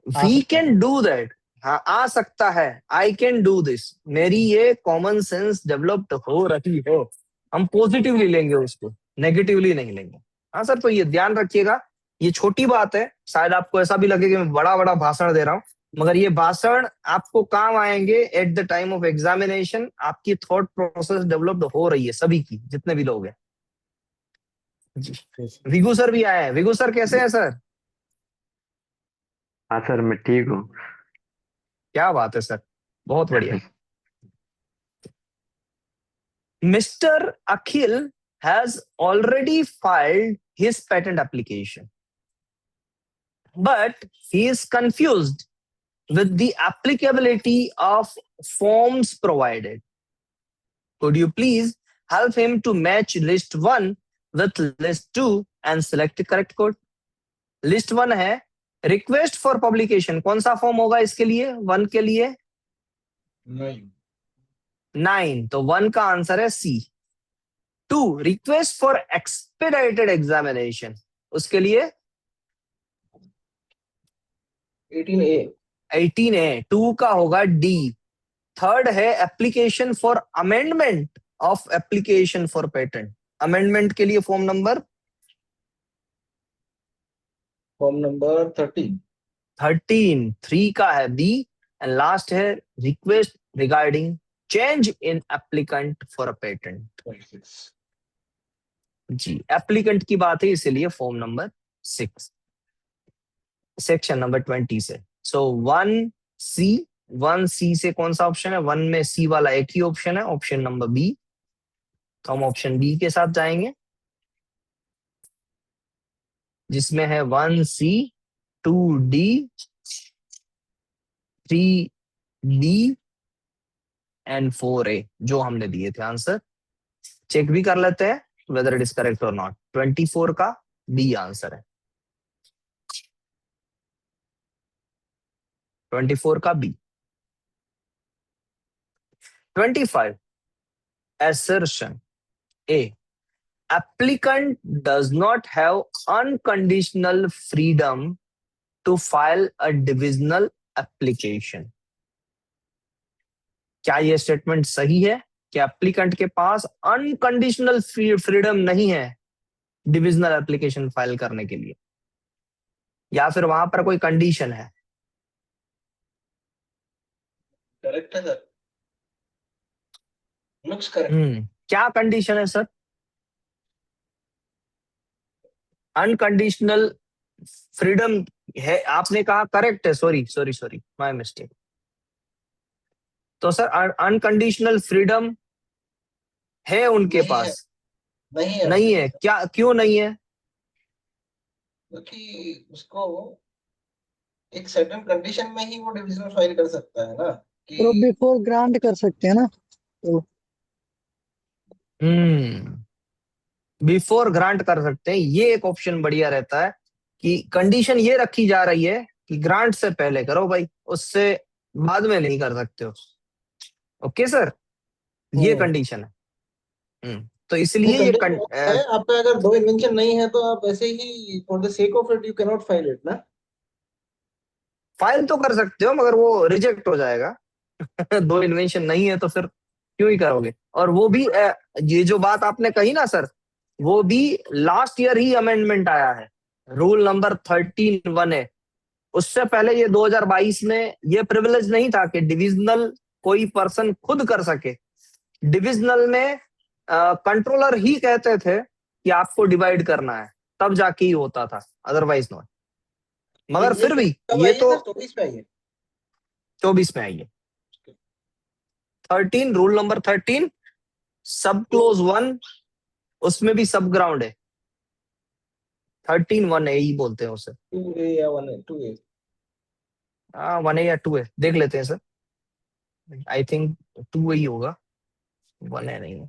वी सकता है कैन डू दैट। हाँ, आ सकता है, आई कैन डू दिस, मेरी ये कॉमन सेंस डेवलप्ड हो रही है। हम पॉजिटिवली लेंगे उसको, नेगेटिवली नहीं लेंगे। हाँ सर, तो ये ध्यान रखिएगा, ये छोटी बात है, शायद आपको ऐसा भी लगे कि मैं बड़ा बड़ा भाषण दे रहा हूं, मगर ये भाषण आपको काम आएंगे at the time of examination. आपकी थॉट प्रोसेस डेवलप्ड हो रही है, सभी की, जितने भी लोग हैं जी। Yes. विगू सर भी आए हैं। विगू सर कैसे हैं सर? हाँ सर, मैं ठीक हूँ। क्या बात है सर, बहुत बढ़िया। Mr. Akhil has already filed his patent application, but he is confused with the applicability of forms provided. Could you please help him to match list 1 with list 2 and select the correct code? List 1 है request for publication, कौन सा form होगा इसके लिए? 1 के लिए 9, तो 1 का आंसर है C. 2 request for expedited examination, उसके लिए 18A, 2 का होगा डी। 3rd है application for amendment of application for patent, amendment के लिए फॉर्म नंबर 13। 3 का है बी, एंड लास्ट है request regarding change in applicant for a patent. जी, एप्लीकेंट की बात है, इसीलिए फॉर्म नंबर 6, सेक्शन नंबर 20 से। सो 1C से कौन सा ऑप्शन है? 1 में सी वाला एक ही ऑप्शन है, ऑप्शन नंबर बी, तो हम ऑप्शन बी के साथ जाएंगे, जिसमें है 1C, 2D, 3D and 4A, जो हमने दिए थे आंसर। चेक भी कर लेते हैं वेदर इट इज करेक्ट और नॉट। 24 का बी आंसर है, 24 का B. 25 assertion A, applicant does not have unconditional freedom to file a divisional application. क्या ये स्टेटमेंट सही है कि एप्लीकेंट के पास अनकंडीशनल फ्रीडम नहीं है डिविजनल एप्लीकेशन फाइल करने के लिए, या फिर वहां पर कोई कंडीशन है? करेक्ट है सर, लुक्स करेक्ट। क्या कंडीशन है सर? अनकंडीशनल फ्रीडम है आपने कहा, करेक्ट है। Sorry sorry sorry, my mistake. तो सर अनकंडीशनल फ्रीडम है उनके नहीं है, पास? नहीं है, नहीं है, क्या, क्यों नहीं है? क्योंकि उसको एक सर्टेन कंडीशन में ही वो डिविजन फाइल कर सकता है ना, तो कि बिफोर ग्रांट कर सकते हैं ना, तो बिफोर ग्रांट कर सकते हैं, ये एक ऑप्शन बढ़िया रहता है कि कंडीशन ये रखी जा रही है कि ग्रांट से पहले करो भाई, उससे बाद में नहीं कर सकते हो। ओके सर, ये कंडीशन है। तो इसलिए ये कंडीशन है। आप पे अगर दो इन्वेंशन नहीं है तो आप ऐसे ही for the sake of it you can not file it ना। फाइल तो कर सकते हो मगर वो रिजेक्ट हो जाएगा। दो इन्वेंशन नहीं है तो फिर क्यों ही करोगे? और वो भी ये जो बात आपने कही ना सर, वो भी लास्ट ईयर ही अमेंडमेंट आया है, रूल नंबर 13(1)(a)। उससे पहले ये 2022 में ये प्रिविलेज नहीं था कि डिविजनल कोई पर्सन खुद कर सके। डिविजनल में कंट्रोलर ही कहते थे कि आपको डिवाइड करना है, तब जाके ही होता था, अदरवाइज नॉट। मगर ये फिर भी कब ये आई है तो सर? 24 पे आई है। 24 में आई है। 13, रूल नंबर 13 सब क्लोज 1, उसमें भी सब ग्राउंड है। 13(1)(a) ही बोलते हैं उसे। 2A या 1A 2A। 1A या 2A देख लेते हैं सर, आई थिंक 2A ही होगा, 1A नहीं है।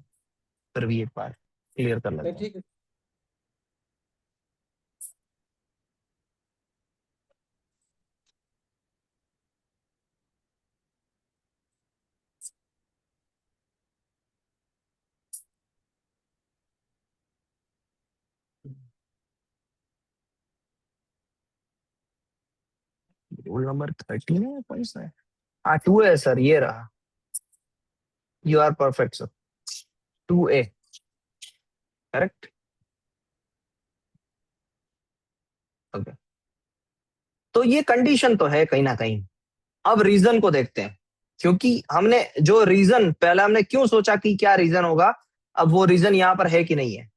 फिर भी एक बार क्लियर कर नहीं लेते हैं। ठीक है। रूल नंबर 13 है, कौन सा है? हाँ 2A है सर, ये रहा। You are perfect sir, 2A correct. Okay, तो ये कंडीशन तो है कहीं ना कहीं। अब रीजन को देखते हैं, क्योंकि हमने जो रीजन पहले हमने क्यों सोचा कि क्या रीजन होगा, अब वो रीजन यहाँ पर है कि नहीं है।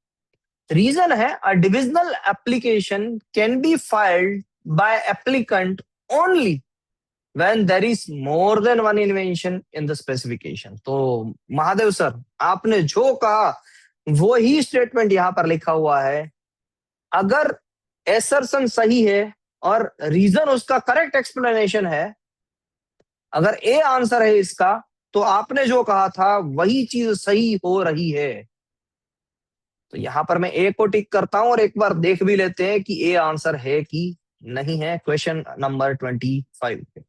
रीजन है, a divisional application can be filed by applicant only when there is more than one invention in the specification। तो महादेव सर आपने जो कहा वो ही स्टेटमेंट यहां पर लिखा हुआ है। अगर एसर्शन सही है और रीजन उसका करेक्ट एक्सप्लेनेशन है, अगर ए आंसर है इसका, तो आपने जो कहा था वही चीज सही हो रही है। तो यहां पर मैं ए को टिक करता हूं और एक बार देख भी लेते हैं कि ए आंसर है कि नहीं है क्वेश्चन नंबर 25 पे।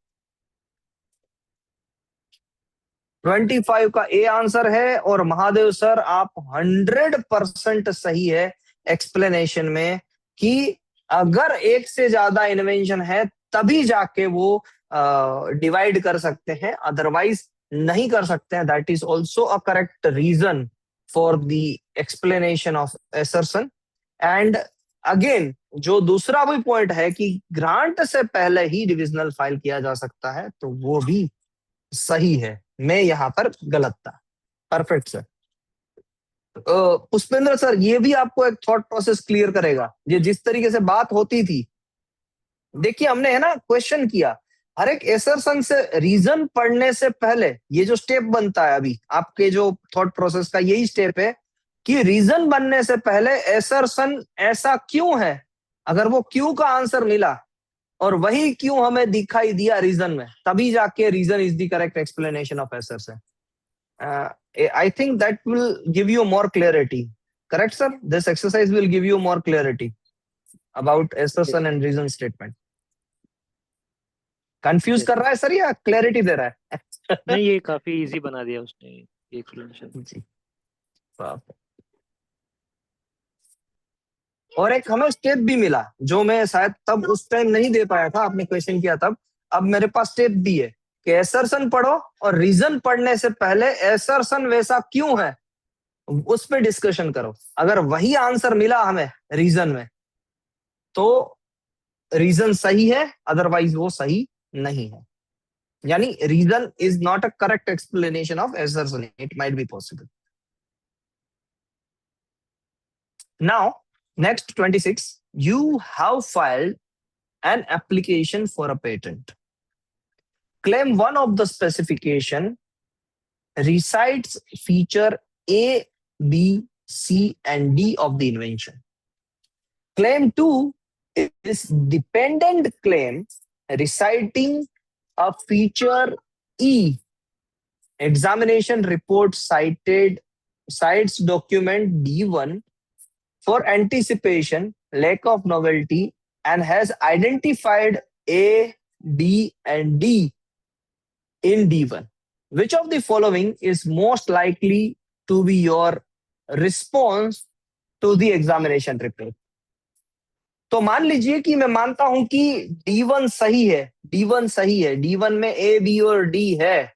25 का ए आंसर है और महादेव सर आप 100% सही है एक्सप्लेनेशन में कि अगर एक से ज्यादा इन्वेंशन है तभी जाके वो डिवाइड कर सकते हैं, अदरवाइज नहीं कर सकते हैं। That is also a correct reason for the explanation of assertion. And again जो दूसरा भी पॉइंट है कि ग्रांट से पहले ही डिविजनल फाइल किया जा सकता है, तो वो भी सही है। मैं यहां पर गलत था। Perfect sir. पुष्पेंद्र सर ये भी आपको एक थॉट प्रोसेस क्लियर करेगा, ये जिस तरीके से बात होती थी। देखिए हमने है ना क्वेश्चन किया, हर एक एसर्शन से रीजन पढ़ने से पहले ये जो स्टेप बनता है, अभी आपके जो थॉट प्रोसेस का यही स्टेप है कि रीजन बनने से पहले एसर्शन ऐसा क्यों है, अगर वो क्यों का आंसर मिला और वही क्यों हमें दिखाई दिया रीजन में, तभी जाके reason is the correct explanation of assertion. I think that will give you more clarity. Correct, sir? This exercise will give you more clarity about assertion and reason statement. Confuse कर रहा है sir या clarity दे रहा है? नहीं, ये काफी easy बना दिया उसने ये एक्सप्लेनेशन। जी, और एक हमें स्टेप भी मिला जो मैं शायद तब उस टाइम नहीं दे पाया था, आपने क्वेश्चन किया तब। अब मेरे पास स्टेप दी है कि एसर्शन पढ़ो और रीजन पढ़ने से पहले एसर्शन वैसा क्यों है उस पे डिस्कशन करो। अगर वही आंसर मिला हमें रीजन में तो रीजन सही है, अदरवाइज वो सही नहीं है। यानी reason is not a correct explanation of assertion, it might be possible. Now next 26, you have filed an application for a patent. Claim 1 of the specification recites feature A, B, C, and D of the invention. Claim 2 is dependent claim reciting a feature E. Examination report cites document D1 for anticipation, lack of novelty, and has identified A, B, and D in D1. Which of the following is most likely to be your response to the examination report? तो मान लीजिए कि मैं मानता हूं कि D1 सही है, D1 सही है, D1 में A, B और D है,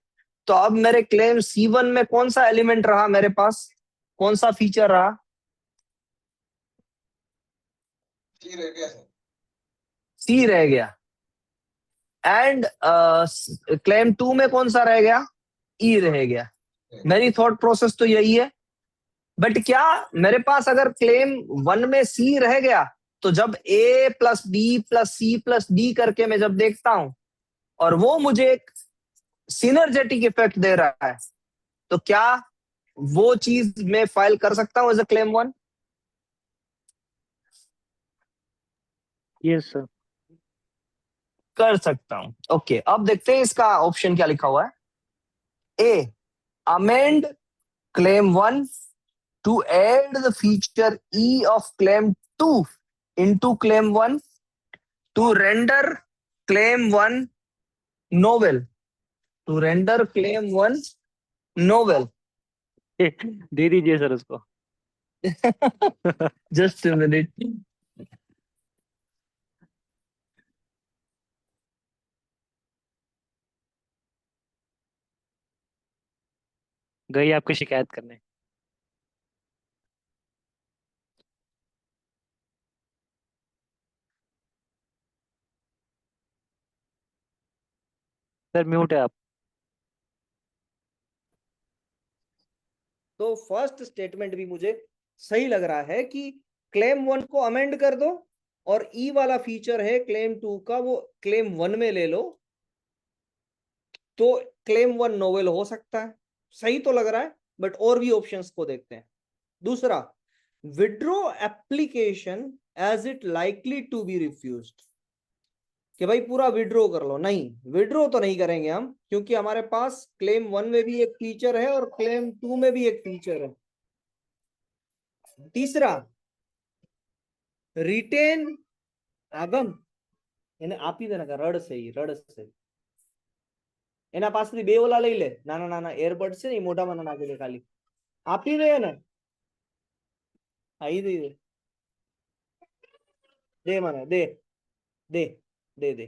तो अब मेरे क्लेम C1 में कौन सा एलिमेंट रहा मेरे पास, कौन सा फीचर रहा? सी रह गया। एंड क्लेम 2 में कौन सा रह गया? ई रह गया। मेरी थॉट प्रोसेस तो यही है। बट क्या मेरे पास अगर क्लेम 1 में सी रह गया तो जब A plus B plus C plus D करके मैं जब देखता हूं और वो मुझे एक सिनर्जेटिक इफेक्ट दे रहा है तो क्या वो चीज मैं फाइल कर सकता हूं as a claim 1? Yes sir. कर सकता हूं। ओके, अब देखते हैं इसका ऑप्शन क्या लिखा हुआ है। A, amend claim 1 to add the feature E of claim 2 into claim 1 to render claim 1 novel, to render claim 1 novel. दे दीजिए सर उसको। Just a minute. गई आपकी शिकायत करने। सर म्यूट है आप। तो फर्स्ट स्टेटमेंट भी मुझे सही लग रहा है कि क्लेम 1 को अमेंड कर दो और ई वाला फीचर है क्लेम 2 का वो क्लेम 1 में ले लो तो क्लेम 1 नोवेल हो सकता है। सही तो लग रहा है, बट और भी ऑप्शंस को देखते हैं। दूसरा, withdraw application as it likely to be refused, कि भाई पूरा विड्रॉ कर लो। नहीं, विड्रॉ तो नहीं करेंगे हम, क्योंकि हमारे पास क्लेम 1 में भी एक फीचर है और क्लेम 2 में भी एक फीचर है। तीसरा, रिटेन आगम એને આપી દે ને રડ છે રડ છે એના પાસેથી બે ઓલા લઈ લે, નાના નાના એરબડ છે ને મોઢામાં નાખી દે, ખાલી આપી દે ને, આઈ દે દે મને દે દે દે દે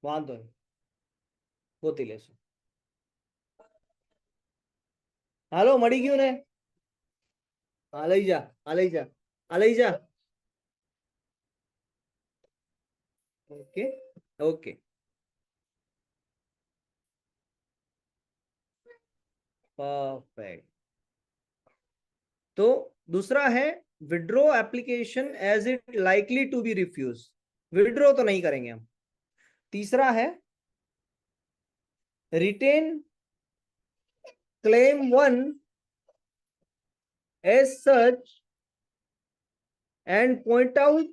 વાંધો નહીં, ગોતી લેશું। હાલો, મળી ગયું ને? હા લઈ જા, આ લઈ જા, આ લઈ જા। Okay okay, perfect. तो दूसरा है withdraw application as it likely to be refuse, withdraw तो नहीं करेंगे हम। तीसरा है retain claim 1 as such and point out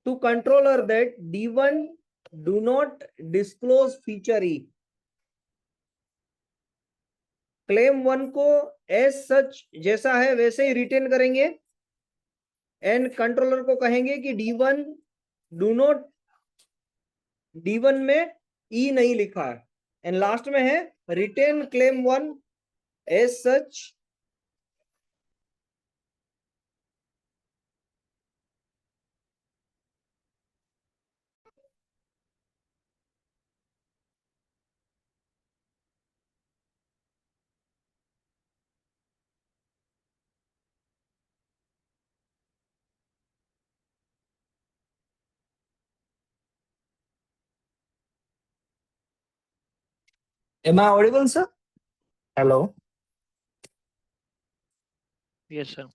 to controller that D1 do not disclose feature E। Claim 1 को एज सच जैसा है वैसे ही रिटेन करेंगे एंड कंट्रोलर को कहेंगे कि D1 डू नॉट, D1 में E नहीं लिखा है। एंड लास्ट में है retain claim 1 as such Am I audible, sir? Hello. Yes, sir.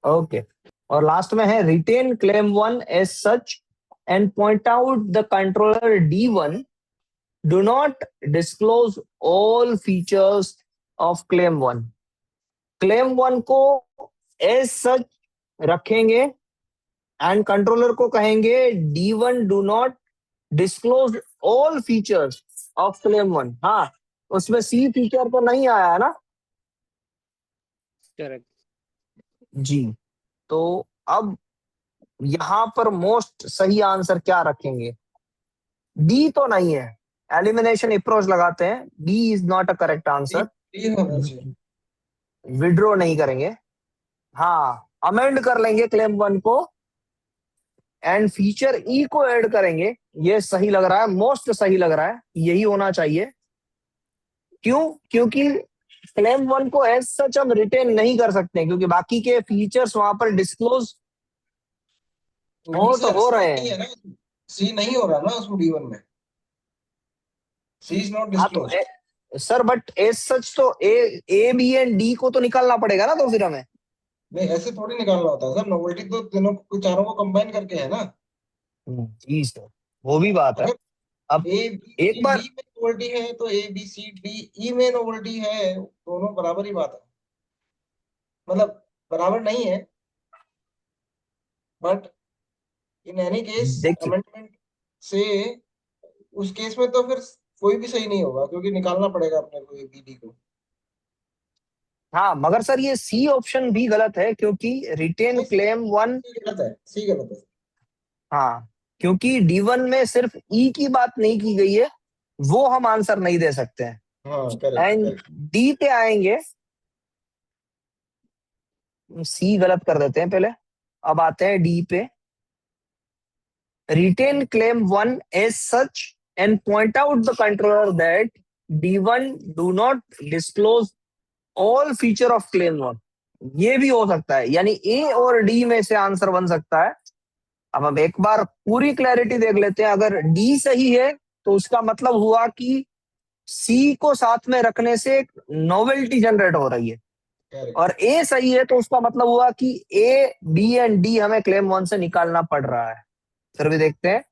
Okay. और लास्ट में है retain claim 1 as such and point out the controller D1 do not disclose all features of claim 1. claim 1 को as such रखेंगे and controller को कहेंगे D1 do not disclose all features of claim 1. हाँ, उसमें C feature तो नहीं आया है ना Correct. जी। तो अब यहां पर मोस्ट सही आंसर क्या रखेंगे? डी तो नहीं है, एलिमिनेशन अप्रोच लगाते हैं, D is not a correct answer, ये होना चाहिए। विड्रॉ नहीं करेंगे। हाँ, अमेंड कर लेंगे क्लेम 1 को एंड फीचर ई को ऐड करेंगे। ये सही लग रहा है, मोस्ट सही लग रहा है, यही होना चाहिए। क्यों? क्योंकि क्लेम 1 को एज सच हम रिटेन नहीं कर सकते क्योंकि बाकी के फीचर्स वहां पर डिस्क्लोज हो रहे हैं। सी नहीं हो रहा ना उसमें D1 में, सी इज नॉट हाँ तो disclosed. Sir but as such तो ए बी एंड डी को तो निकालना पड़ेगा ना, तो फिर हमें नहीं ऐसे थोड़ी निकालना होता है सर, नोवेल्टी तो तीनों चारों को कंबाइन करके है ना। जी सर, वो भी बात है। अगर अब ए बी एक सी बार डी में नोवेल्टी है तो A B C D E में नोवेल्टी है, दोनों बराबर ही बात है, मतलब बराबर नहीं है, बट इन एनी केस देखिए, अमेंडमेंट से उस केस में तो फिर कोई भी सही नहीं होगा क्योंकि निकालना पड़ेगा अपने को ए बी डी को। हाँ मगर सर ये सी ऑप्शन भी गलत है क्योंकि रिटेन क्लेम 1, सी गलत है, सी गलत है। हाँ क्योंकि D1 में सिर्फ ई की बात नहीं की गई है, वो हम आंसर नहीं दे सकते हैं। हाँ करेक्ट एंड करेक्ट। डी पे आएंगे, सी गलत कर देते हैं पहले, अब आते हैं डी पे। Retain claim 1 as such and point out the controller that D1 do not disclose all feature of claim 1। ये भी हो सकता है, यानी ए और डी में से आंसर बन सकता है। अब हम एक बार पूरी क्लैरिटी देख लेते हैं। अगर डी सही है तो उसका मतलब हुआ कि सी को साथ में रखने से एक नोवेल्टी जनरेट हो रही है, करेक्ट। और ए सही है तो उसका मतलब हुआ कि ए बी एंड डी हमें क्लेम 1 से निकालना पड़ रहा है। फिर भी देखते हैं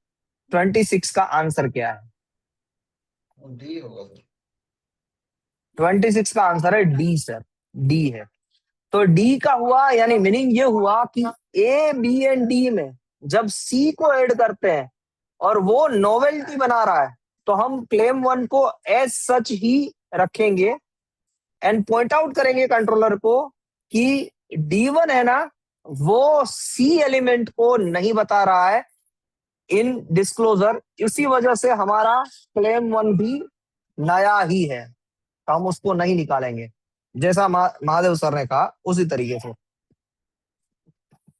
26 का आंसर क्या है। डी होगा सर। 26 का आंसर है डी सर, डी है। तो डी का हुआ, यानी मीनिंग ये हुआ कि ए बी एंड डी में जब सी को ऐड करते हैं और वो नोवेल्टी बना रहा है तो हम क्लेम 1 को एज सच ही रखेंगे एंड पॉइंट आउट करेंगे कंट्रोलर को कि D1 है ना, वो सी एलिमेंट को नहीं बता रहा है इन डिस्क्लोजर, इसी वजह से हमारा क्लेम 1 भी नया ही है, तो हम उसको नहीं निकालेंगे। जैसा महादेव सर ने कहा उसी तरीके से।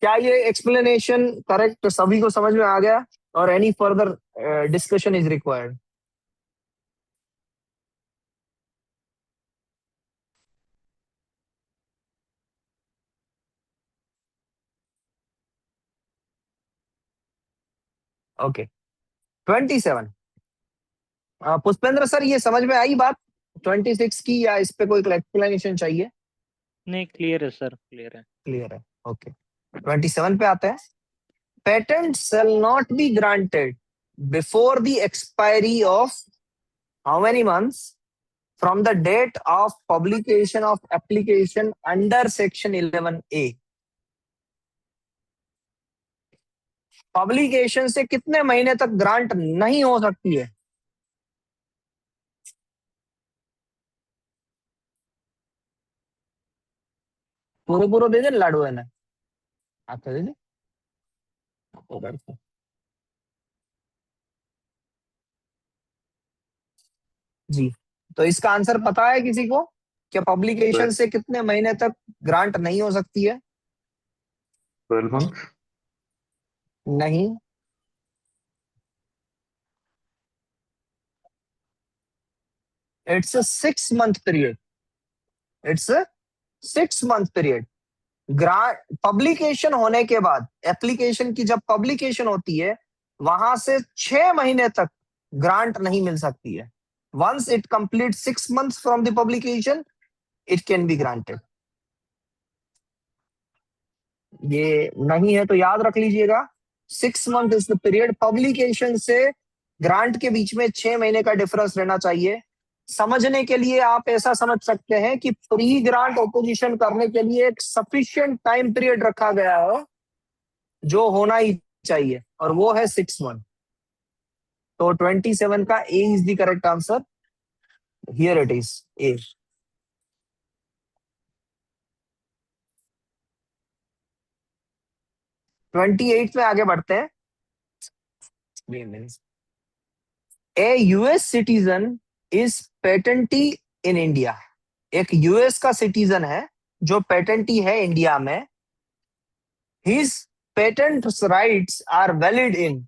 क्या ये एक्सप्लेनेशन करेक्ट सभी को समझ में आ गया और any further discussion is required? Okay 27 Pushpendra sir, ये समझ में आई बात 26 की, या इस पे कोई एक्सप्लेनेशन चाहिए? नहीं, क्लियर है सर, क्लियर है। क्लियर है, ओके 27 पे आते हैं। Patent shall not be granted before the expiry of how many months from the date of publication of application under section 11A। Publication से कितने महीने तक ग्रांट नहीं हो सकती है? पूरे दे दे लाडू है ना, आपका दे दे। जी, तो इसका आंसर पता है किसी को? क्या पब्लिकेशन से कितने महीने तक ग्रांट नहीं हो सकती है? 12 months। नहीं, it's a 6 month period, it's a 6 month period. Grant publication होने के बाद, एप्लीकेशन की जब पब्लिकेशन होती है वहां से 6 महीने तक ग्रांट नहीं मिल सकती है। once it completes 6 months from the publication, it can be granted. ये नहीं है तो याद रख लीजिएगा, 6 month is the period. Publication से ग्रांट के बीच में 6 महीने का डिफरेंस रहना चाहिए. समझने के लिए आप ऐसा समझ सकते हैं कि प्री ग्रांट ओपोजिशन करने के लिए एक सफिशिएंट टाइम पीरियड रखा गया है जो होना ही चाहिए, और वो है 6 month. तो 27 का A is the correct answer. Here it is A. Twenty eight में आगे बढ़ते हैं. A US citizen is patentee in India. एक यूएस का सिटीजन है जो पेटेंटी है इंडिया में. His patent rights are valid in.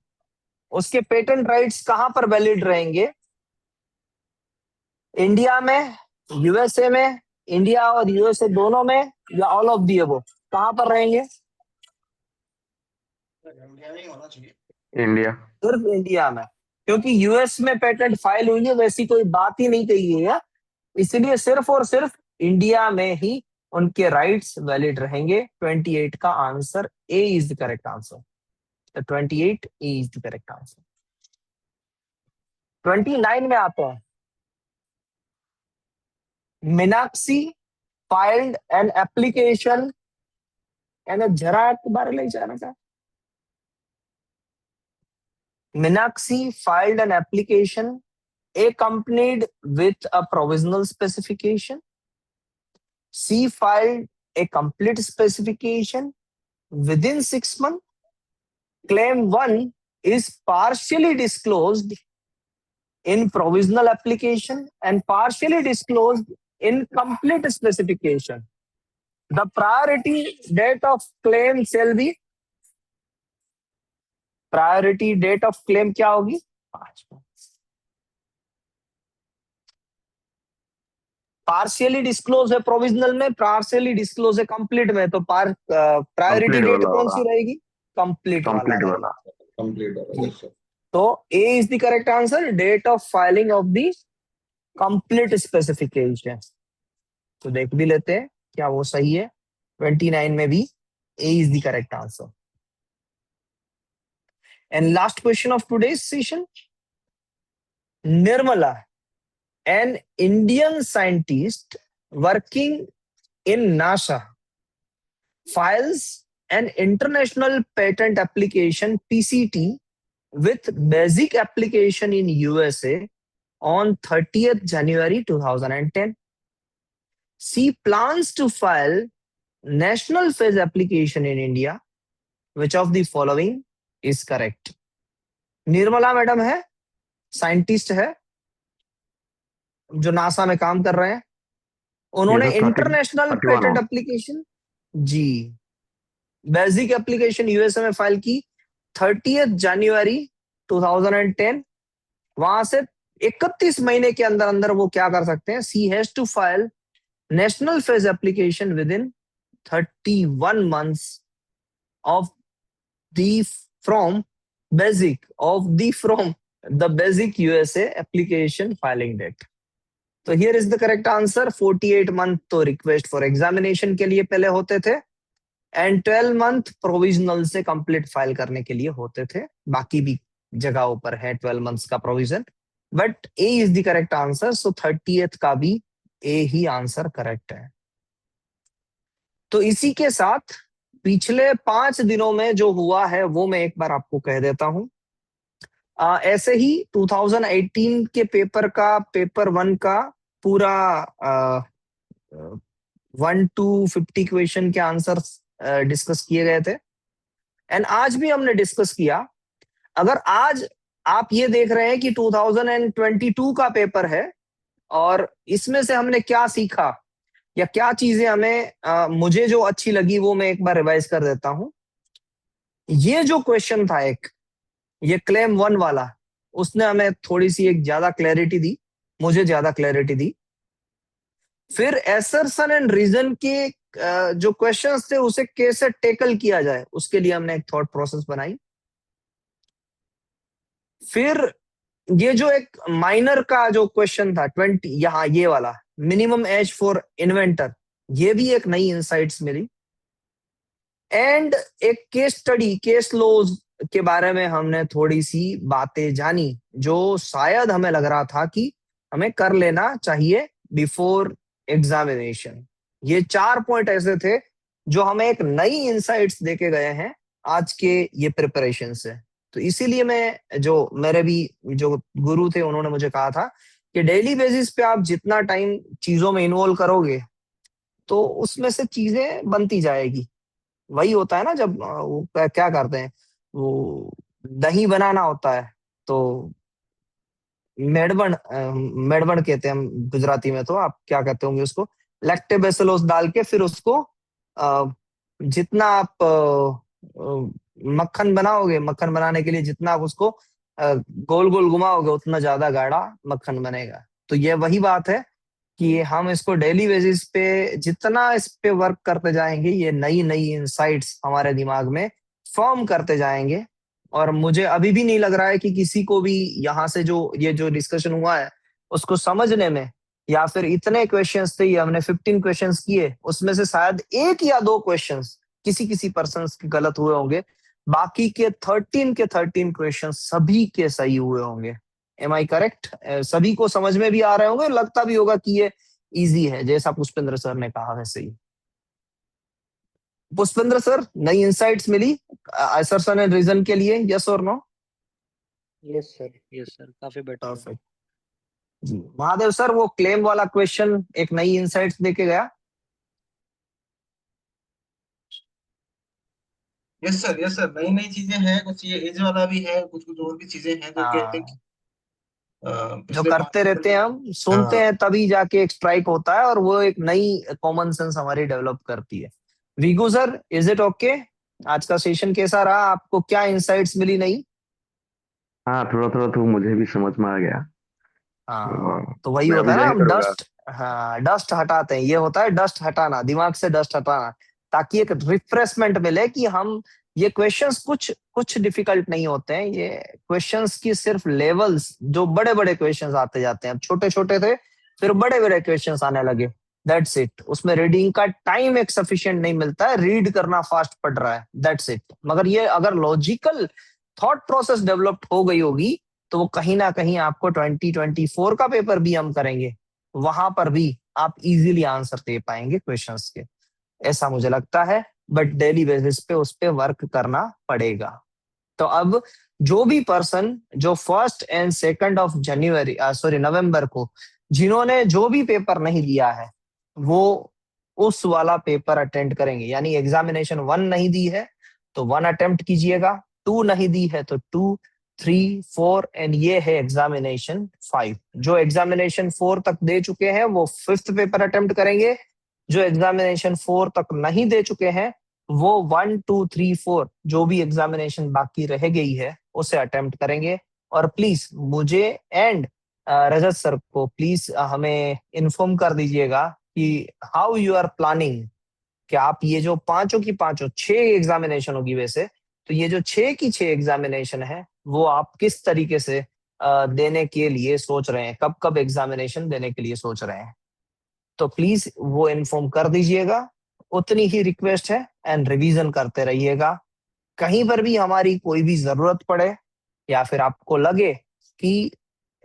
उसके पेटेंट राइट्स कहां पर वैलिड रहेंगे? इंडिया में, यूएसए में, इंडिया और यूएसए दोनों में, या ऑल ऑफ दी अबव? कहां पर रहेंगे? इंडिया में ही होना चाहिए. इंडिया. सिर्फ इंडिया में, क्योंकि यूएस में पेटेंट फाइल हुई है वैसी कोई बात ही नहीं कही है, इसलिए सिर्फ और सिर्फ इंडिया में ही उनके राइट्स वैलिड रहेंगे. 28 का answer A is the correct answer. 28 A is the correct answer. 29 में आते हैं. Meenakshi filed an application and जरा के बारे ले जाना का. Meenakshi filed an application accompanied with a provisional specification. She filed a complete specification within 6 months. Claim 1 is partially disclosed in provisional application and partially disclosed in complete specification. The priority date of claim shall be. Priority date of claim क्या होगी? 5. Partially disclose है provisional में, partially disclose है complete में, तो priority date कौन सी रहेगी? Complete वाला. कंप्लीट वाला. तो A is the correct answer. Date of filing of the complete specification. तो देख भी लेते हैं क्या वो सही है. 29 में भी A is the correct answer. And last question of today's session. Nirmala, an Indian scientist working in NASA, files an international patent application PCT with basic application in USA on 30th January 2010. She plans to file national phase application in India. Which of the following is correct? Nirmala madam है, scientist है जो NASA में काम कर रहे हैं. उन्होंने ये तो 30 इंटरनेशनल 31 पेटेंट एप्लीकेशन जी बेसिक एप्लीकेशन यूएसए में फाइल की 30th जनवरी 2010. वहां से 31 महीने के अंदर अंदर वो क्या कर सकते हैं? C has to file national phase application within 31 months of the from the basic USA application filing date. तो here is the correct answer. 48 month तो request for examination के लिए पहले होते थे and 12 month provisional से complete file करने के लिए होते थे. बाकी भी जगहों पर है 12 months का provision, but A is the correct answer. So 30th का भी A ही आंसर करेक्ट है. तो इसी के साथ पिछले 5 दिनों में जो हुआ है वो मैं एक बार आपको कह देता हूं. ऐसे ही 2018 के पेपर 1 का पूरा 1 to 50 क्वेश्चन के आंसर डिस्कस किए गए थे एंड आज भी हमने डिस्कस किया. अगर आज आप ये देख रहे हैं कि 2022 का पेपर है और इसमें से हमने क्या सीखा या क्या चीजें हमें मुझे जो अच्छी लगी वो मैं एक बार रिवाइज कर देता हूं. ये जो क्वेश्चन था ये क्लेम 1 वाला, उसने हमें थोड़ी सी एक ज्यादा क्लैरिटी दी, मुझे ज्यादा क्लैरिटी दी. फिर एसर्शन एंड रीजन के जो क्वेश्चंस थे उसे कैसे टेकल किया जाए उसके लिए हमने एक थॉट प्रोसेस बनाई. फिर ये जो एक माइनर का जो क्वेश्चन था 20, यहाँ ये वाला मिनिमम एज फॉर इन्वेंटर, ये भी एक नई इंसाइट्स मिली। एंड एक केस स्टडी, केस लॉज के बारे में हमने थोड़ी सी बातें जानी, जो शायद हमें लग रहा था कि हमें कर लेना चाहिए बिफोर एग्जामिनेशन। ये 4 पॉइंट ऐसे थे जो हमें एक नई इंसाइट्स देके गए हैं आज के ये प्रिपरेशन से। तो इसीलिए मैं, जो मेरे भी जो गुरु थे, उन्होंने मुझे कहा था कि डेली बेसिस पे आप जितना टाइम चीजों में इन्वॉल्व करोगे तो उसमें से चीजें बनती जाएगी। वही होता है ना, जब वो क्या करते हैं, वो दही बनाना होता है तो मेड़बन मेड़बन कहते हैं हम गुजराती में, तो आप क्या कहते होंगे उसको, लैक्टोबैसिलस डाल के फिर उसको जितना आप मक्खन बनाओगे, मक्खन बनाने के लिए जितना आप उसको गोल गोल घुमाओगे उतना ज्यादा गाढ़ा मक्खन बनेगा। तो ये वही बात है कि हम इसको डेली बेसिस पे जितना इस पे वर्क करते जाएंगे, ये नई नई इंसाइट्स हमारे दिमाग में फॉर्म करते जाएंगे। और मुझे अभी भी नहीं लग रहा है कि किसी को भी यहाँ से जो ये जो डिस्कशन हुआ है उसको समझने में, या फिर इतने क्वेश्चंस थे, ये हमने 15 क्वेश्चंस किए, उसमें से शायद 1 या 2 क्वेश्चंस किसी किसी पर्सन के गलत हुए होंगे, बाकी के 13 के 13 क्वेश्चन सभी के सही हुए होंगे। Am I correct? सभी को समझ में भी आ रहे होंगे, लगता भी होगा कि ये इजी है, जैसा पुष्पेंद्र सर ने कहा वैसे ही। पुष्पेंद्र सर, नई इंसाइट्स मिली असर्शन एंड रीजन के लिए, यस और नो? यस सर, काफी बेटर। परफेक्ट जी। महादेव सर, वो क्लेम वाला क्वेश्चन एक नई इंसाइट्स देके गया? यस सर, नई नई चीजें हैं, कुछ ये एज वाला भी है, कुछ कुछ और भी चीजें हैं जो कि आई थिंक जो पिछले करते रहते हैं, हम सुनते हैं तभी जाके एक स्ट्राइक होता है और वो एक नई कॉमन सेंस हमारी डेवलप करती है। वीगू सर, इज इट ओके? आज का सेशन कैसा रहा? आपको क्या इंसाइट्स मिली नई? हाँ, थोड़ा थोड़ा तो मुझे भी समझ में आ गया। हाँ, तो वही मैं होता अभी है ना, ज्वाइन हम करूंगा। डस्ट हटाते हैं, ये होता है डस्ट हटाना, दिमाग से डस्ट हटाना, ताकि एक रिफ्रेशमेंट मिले कि हम ये क्वेश्चंस कुछ कुछ डिफिकल्ट नहीं होते हैं, ये क्वेश्चंस की सिर्फ लेवल्स, जो बड़े बड़े क्वेश्चंस आते जाते हैं, अब छोटे छोटे थे फिर बड़े बड़े क्वेश्चंस आने लगे, दैट्स इट। उसमें रीडिंग का टाइम एक सफिशिएंट नहीं मिलता है, रीड करना फास्ट पड़ रहा है, दैट्स इट। मगर ये अगर लॉजिकल थॉट प्रोसेस डेवलप्ड हो गई होगी तो वो कहीं ना कहीं आपको 2024 का पेपर भी हम करेंगे, वहां पर भी आप इजीली आंसर दे पाएंगे क्वेश्चंस के, ऐसा मुझे लगता है। बट डेली बेसिस पे उस पे वर्क करना पड़ेगा। तो अब जो भी पर्सन जो 1 एंड 2 ऑफ जनवरी नवंबर को जिन्होंने जो भी पेपर नहीं दिया है, वो उस वाला पेपर अटेंड करेंगे। यानी एग्जामिनेशन 1 नहीं दी है तो 1 अटेम्प्ट कीजिएगा, 2 नहीं दी है तो 2, 3, 4 एंड ये है एग्जामिनेशन 5। जो एग्जामिनेशन 4 तक दे चुके हैं वो 5th पेपर अटेम्प्ट करेंगे। जो एग्जामिनेशन 4 तक नहीं दे चुके हैं वो 1, 2, 3, 4 जो भी एग्जामिनेशन बाकी रह गई है उसे अटेम्प्ट करेंगे। और प्लीज मुझे एंड रजत सर को प्लीज हमें इन्फॉर्म कर दीजिएगा कि हाउ यू आर प्लानिंग, कि आप ये जो पांचों की पांचों 6 एग्जामिनेशन होगी वैसे, तो ये जो 6 की 6 एग्जामिनेशन है वो आप किस तरीके से देने के लिए सोच रहे हैं, कब कब एग्जामिनेशन देने के लिए सोच रहे हैं, तो प्लीज वो इन्फॉर्म कर दीजिएगा। उतनी ही रिक्वेस्ट है, एंड रिवीजन करते रहिएगा। कहीं पर भी हमारी कोई भी जरूरत पड़े या फिर आपको लगे कि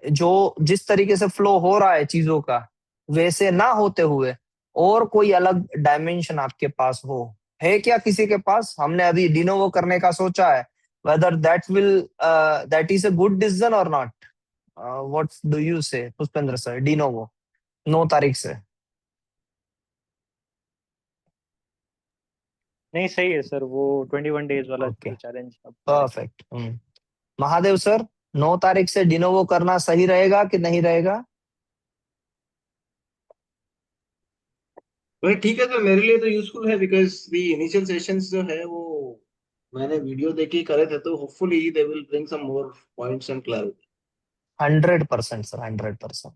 जो जिस तरीके से फ्लो हो रहा है चीजों का वैसे ना होते हुए और कोई अलग डायमेंशन आपके पास हो, है क्या किसी के पास? हमने अभी डिनोवो करने का सोचा है, whether that is a good decision और नॉट, व्हाट डू यू से पुष्पेंद्र सर? डिनोवो 9 तारीख से। नहीं सही है सर, वो 21 डेज वाला ओके, जो चैलेंज अब परफेक्ट। महादेव सर, 9 तारीख से डिनोवो करना सही रहेगा कि नहीं रहेगा? वही ठीक है, तो मेरे लिए तो यूजफुल है, बिकॉज द इनिशियल सेशंस जो है वो मैंने वीडियो देख के करे थे, तो hopefully they will bring some more points and clarity. 100% sir, 100%।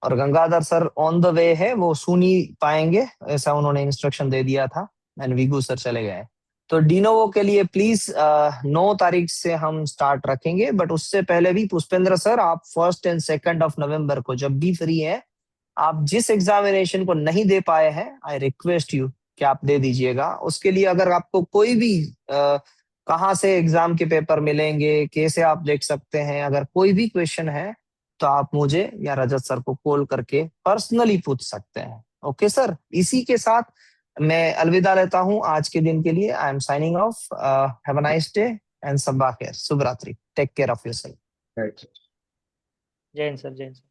और Gangadhar sir on the way है, वो सुन ही पाएंगे, ऐसा उन्होंने इंस्ट्रक्शन दे दिया था, एंड विगू सर चले गए। तो डिनोवो के लिए प्लीज 9 तारीख से हम स्टार्ट रखेंगे, बट उससे पहले भी पुष्पेंद्र सर आप 1 एंड 2 नवंबर को जब भी फ्री है, आप जिस एग्जामिनेशन को नहीं दे पाए हैं, आई रिक्वेस्ट यू कि आप दे दीजिएगा। उसके लिए अगर आपको कोई भी कहाँ से एग्जाम के पेपर मिलेंगे, कैसे आप देख सकते हैं, अगर कोई भी क्वेश्चन है तो आप मुझे या रजत सर को कॉल करके पर्सनली पूछ सकते हैं। ओके सर, इसी के साथ मैं अलविदा लेता हूं आज के दिन के लिए। I am signing off. Have a nice day and सबा खैर, शुभ रात्रि, टेक केयर ऑफ योरसेल्फ। जय हिंद सर, जय हिंद सर।